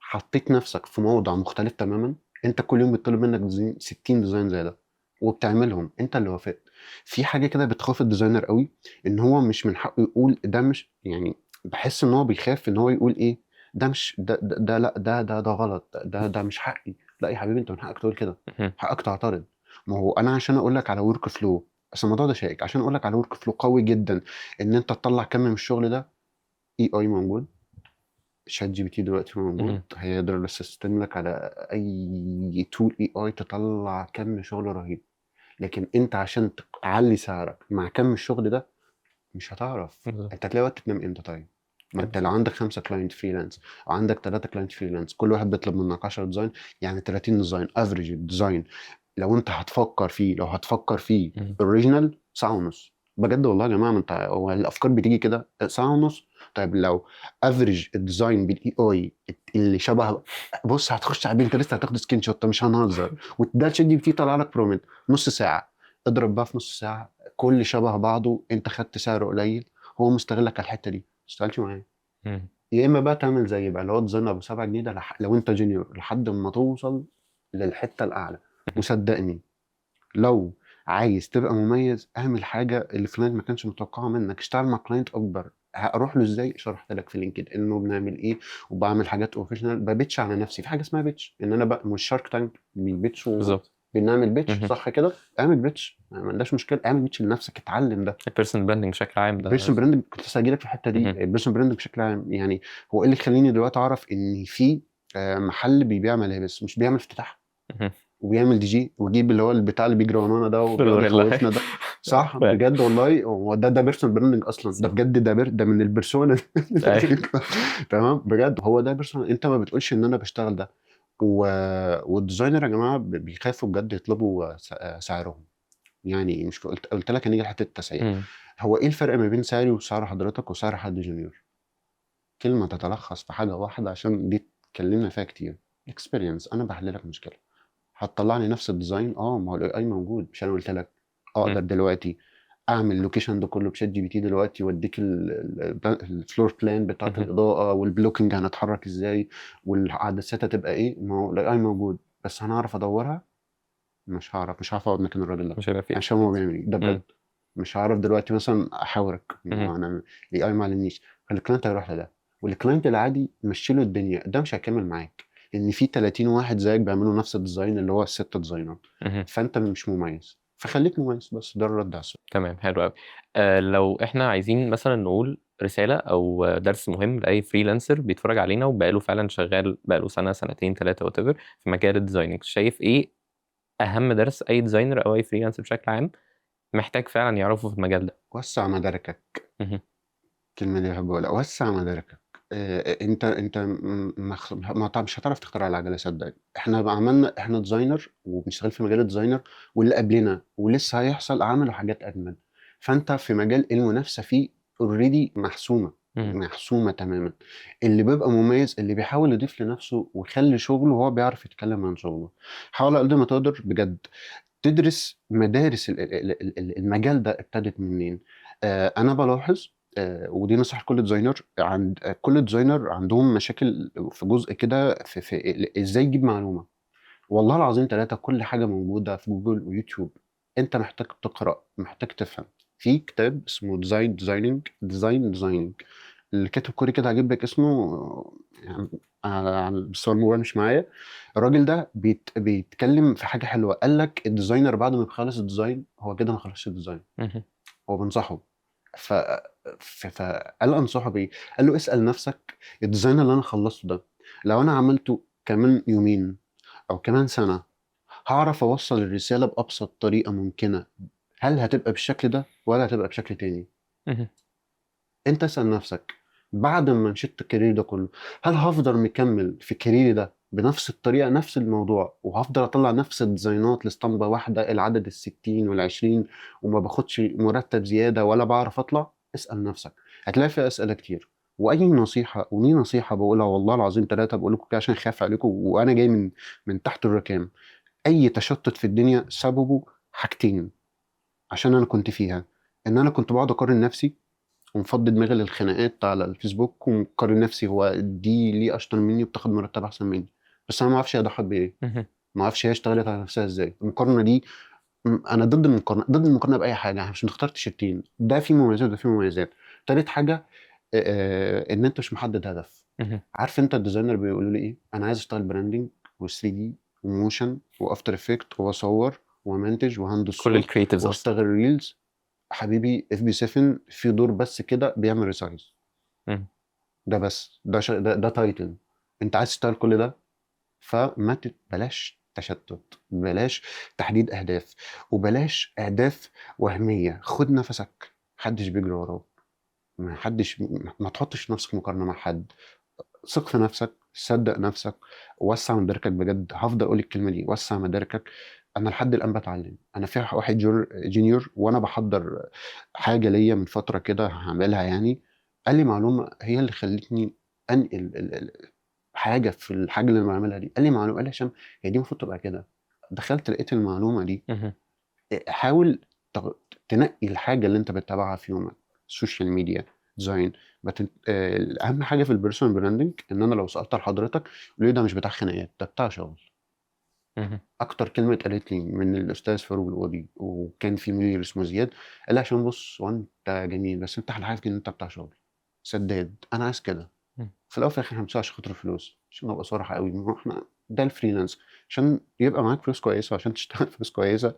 حطيت نفسك في موضع مختلف تماما؟ انت كل يوم بيطلب منك 60 ديزاين زي ده وبتعملهم، انت اللي وافقت. في حاجه كده بتخاف الديزاينر قوي، ان هو مش من حقه يقول ده، مش يعني بحس ان هو بيخاف ان هو يقول ايه، ده مش ده لا ده غلط، ده مش حقي. لا يا حبيبي، انت من حقك تقول كده، مهم. حقك تعترض. ما هو انا عشان اقول لك على ورك فلو، بس الموضوع ده شائك، عشان اقول لك على ورك فلو قوي جدا ان انت تطلع كم من الشغل ده، اي اي موجود، شات جي بي تي دلوقتي موجود، مهم. هيقدر يسيستم لك على اي تول اي اي تطلع كم شغل رهيب. لكن انت عشان تعلي سعرك مع كم الشغل ده مش هتعرف. بالظبط. انت هتلاقي وقت تنام امتى طيب؟ ما حلو. انت لو عندك 5 كلاينت فريلانس او عندك 3 كلاينت فريلانس، كل واحد بيطلب منك 10 ديزاين، يعني 30 ديزاين افريج الديزاين. لو انت هتفكر فيه، لو هتفكر فيه مهم. اوريجينال، ساعة ونص. بجد والله يا جماعة، ما انت هو الافكار بتيجي كده ساعة ونص. طيب لو افريج الديزاين بالاي اي اللي شبه، بص هتخش على بنترست هتاخد سكرين شوت مش هنهزر، وده شات جي بي تي طلع لك برومت نص ساعة. اضرب بقى في نص ساعة كل شبه بعضه، انت خدت سعر قليل، هو مستغلك على الحتة دي، ما تشتغلش معاه. مهم. يا اما بقى تعمل زي بقى اللي هو ديزاين ابو 7 جنيه ده، لو انت جونيور لحد ما توصل للحتة الاعلى. وصدقني لو عايز تبقى مميز، اعمل حاجه اللي الكلاينت ما كانش متوقعها منك، اشتغل مع كلاينت اكبر. هروح له ازاي؟ شرحت لك في لينكد انه بنعمل ايه، وبعمل حاجات بروفيشنال، ببيتش على نفسي في حاجه اسمها بيتش، ان انا بقى مش شارك تانك بيبيتش بالظبط. بنعمل بيتش مهم. صح كده. اعمل بيتش، ما عندهاش مشكله، اعمل بيتش لنفسك، اتعلم ده. البيرسونال براندنج بشكل عام ده. البيرسونال براندنج كنت لسه هجيلك في الحته دي، مهم. البيرسونال براندنج بشكل عام يعني هو ايه اللي يخليني دلوقتي اعرف ان في محل بيبيع ملابس مش بيعمل افتتاح مهم. وبيعمل دي جي، واجيب اللي هو البتاع اللي بيجري ورانا ده وبيقعد الغوريلا. يخوفنا ده. صح بجد والله، هو ده بيرسونال براندنج اصلا، ده صح. بجد ده من البيرسونا. أيوة. تمام بجد، هو ده بيرسونال. انت ما بتقولش ان انا بشتغل ده. و... والديزاينر يا جماعه بيخافوا بجد يطلبوا سعرهم. يعني مش قلت لك هنيجي لحته التسعير. مم. هو ايه الفرق ما بين سعري وسعر حضرتك وسعر حد جونيور؟ كلمه تتلخص في حاجه واحده عشان دي اتكلمنا فيها كتير، اكسبيرينس. انا بحل لك مشكله، هتطلع لي نفس الديزاين. ما هو الاي اي موجود، مش انا قلت لك اقدر مم. دلوقتي اعمل اللوكيشن ده كله بشات جي بي تي دلوقتي، واديك الفلور بلان بتاعت مهم. الاضاءه والبلوكينج هنتحرك ازاي والعدسات هتبقى ايه. ما هو الاي اي موجود، بس هنعرف ادورها؟ مش هعرف اقعد مكان الراجل ده مش هيبقى فيه عشان هو اكسبيرينس. بيعمل ايه ده بجد. مش هعرف دلوقتي مثلا احاورك، ما هو انا الاي اي ما علمنيش، فالكلاينت هيروح لده. والكلاينت العادي مشي له الدنيا، ده مش هيكمل معاك لان في 30 واحد زيك بيعملوا نفس الديزاين اللي هو الست ديزاينات، فانت مش مميز، فخليك مميز. بس ده الرد على السؤال. تمام، حلو قوي. لو احنا عايزين مثلا نقول رسالة او درس مهم لأي فريلانسر بيتفرج علينا وبقاله فعلا شغال بقاله سنة سنتين ثلاثة whatever في مجال الديزايننج، شايف ايه اهم درس اي ديزاينر او اي فريلانسر بشكل عام محتاج فعلا يعرفه في المجال ده؟ وسع مداركك. مهم. الكلمة دي بحب أقولها، وسع مداركك. انت مش هتعرف تخترع العجلة، صدقني. احنا عملنا، احنا ديزاينر وبنشتغل في مجال الديزاينر، واللي قبلنا ولسه هيحصل عملوا حاجات أجمل. فانت في مجال المنافسة فيه اوريدي محسومة، مهم. محسومة تماما. اللي بيبقى مميز اللي بيحاول يضيف لنفسه ويخلي شغله وهو بيعرف يتكلم عن شغله. حاول على قد ما تقدر بجد تدرس مدارس المجال ده ابتدت منين. انا بلاحظ، ودي نصيحة كل ديزاينر، عند كل ديزاينر عندهم مشاكل في جزء كده في ازاي يجيب معلومة. والله العظيم ثلاثة، كل حاجة موجودة في جوجل ويوتيوب. انت محتاج تقرأ، محتاج تفهم. في كتاب اسمه ديزايننج. اللي كاتب كوري كده هجيب لك اسمه، يعني بس هو الموبايل مش معايا. الراجل ده بيتكلم في حاجة حلوة، قال لك الديزاينر بعد ما بيخلص الديزاين هو كده ما خلصش الديزاين. مهم. هو بنصحه. ف... فقال انصحه بايه؟ قال له اسأل نفسك، الديزاين اللي انا خلصته ده لو انا عملته كمان يومين او كمان سنة، هعرف اوصل الرسالة بأبسط طريقة ممكنة. هل هتبقى بالشكل ده ولا هتبقى بشكل تاني؟ مهم. انت اسأل نفسك بعد ما مشيت الكارير ده كله، هل هفضل مكمل في كاريري ده بنفس الطريقة، نفس الموضوع، وهفضل اطلع نفس الديزاينات لاسطمبة واحدة العدد 60 وال20، وما باخدش مرتب زيادة ولا بعرف اطلع؟ اسأل نفسك. هتلاقي فيها اسئلة كتير. واي نصيحة، ودي نصيحة بقولها والله العظيم ثلاثة، بقول لكم كده عشان خاف عليكم وانا جاي من تحت الركام. اي تشتت في الدنيا سببه حاجتين، عشان انا كنت فيها. ان انا كنت بقعد اقارن نفسي ومفضي دماغي للخناقات على الفيسبوك، ومقارن نفسي هو دي ليه اشطر مني وبتاخد مرتب احسن مني، بس انا ما اعرفش هي ضحت بايه، مهم. ما اعرفش هي اشتغلت على نفسها ازاي. المقارنه دي، انا ضد المقارنه، باي حاجه. احنا مش بنختار تيشرتين، ده فيه مميزات وده فيه مميزات. تالت حاجه، ان انت مش محدد هدف. مهم. عارف انت الديزاينر بيقولوا لي ايه؟ انا عايز اشتغل براندنج و3 دي وموشن وافتر افكت واصور ومنتج وهندس كل صوت الكريتيفز اصلا. واشتغل ريلز. حبيبي اف بي 7 في دور بس كده بيعمل ريسايز. مهم. ده بس ده تايتل. انت عايز تشتغل كل ده، بلاش تشتت، بلاش تحديد اهداف، وبلاش اهداف وهميه. خد نفسك، محدش بيجري وراك، ما تحطش نفسك مقارنه مع حد. ثق في نفسك، صدق نفسك، وسع مداركك. بجد هفضل اقول الكلمه دي، وسع مداركك. انا لحد الان بتعلم. انا في واحد جونيور وانا بحضر حاجه ليا من فتره كده هعملها يعني، قال لي معلومه هي اللي خلتني انقل حاجه في الحاجه اللي انا بعملها دي. قال لي معلومه، قال لي هشام هي دي المفروض تبقى كده. دخلت لقيت المعلومه دي. مهم. حاول تنقي الحاجه اللي انت بتتابعها في يومك. السوشيال ميديا، ديزاين، اهم حاجه في البيرسونال براندنج ان انا لو سالت لحضرتك يقول لي ده مش بتاع خناقات، ده بتاع شغل. مهم. اكتر كلمه اتقالت لي من الاستاذ فاروق القاضي، وكان في مدير اسمه زياد، قال لي عشان بص، وانت جميل بس انت عارف ان انت بتاع شغل سداد. انا عايز كده. مهم. في الاول وفي الاخر احنا بنشتغل عشان خاطر الفلوس، عشان ابقى صراحه قوي. ما هو احنا ده الفريلانس، عشان يبقى معاك فلوس كويسه، عشان تشتغل فلوس كويسه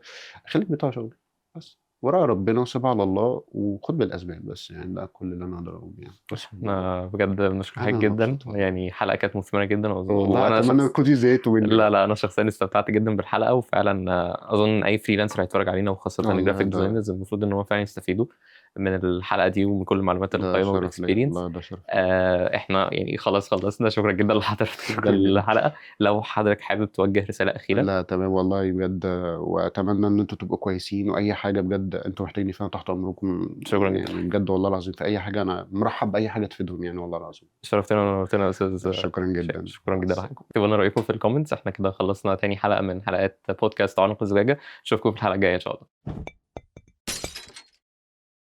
خليك بتاع شغل بس. وراء ربنا وسيبها على الله وخد بالاسباب بس. يعني ده كل اللي انا اقدر اقوله يعني. بس احنا بجد بنشكر حضرتك انا جدا، مبسوط والله. يعني حلقة كانت مثمرة جدا والله وانا اتمنى شخص. تكوني زهقتوا مني. لا انا شخصيا استمتعت جدا بالحلقة، وفعلا اظن اي فريلانسر هيتفرج علينا وخاصة والله الجرافيك ده ديزاينرز المفروض ان هو فعلا يستفيدوا من الحلقة دي ومن كل المعلومات ده القيمة شرف ليا والاكسبيرينس. والله، ده شرف ليا. احنا يعني خلاص خلصنا. شكرا جدا لحضرتك شكرا جدا. الحلقة. لو حضرتك حابب توجه رسالة أخيرة. لا تمام والله بجد، واتمنى ان انتوا تبقوا كويسين، واي حاجه بجد انتوا محتاجين فيها تحت امركم. شكرا جدا. يعني بجد والله العظيم في اي حاجه انا مرحب باي حاجه تفيدهم يعني والله العظيم. شرفتنا ونورتنا يا استاذ شكرا شيخ. جدا. شكرا مع جدا السلامه. لحضرتك. اكتبوا لنا رايكم في الكومنتس. احنا كده خلصنا تاني حلقه من حلقات بودكاست عنق الزجاجه. اشوفكم في الحلقه الجايه ان شاء الله.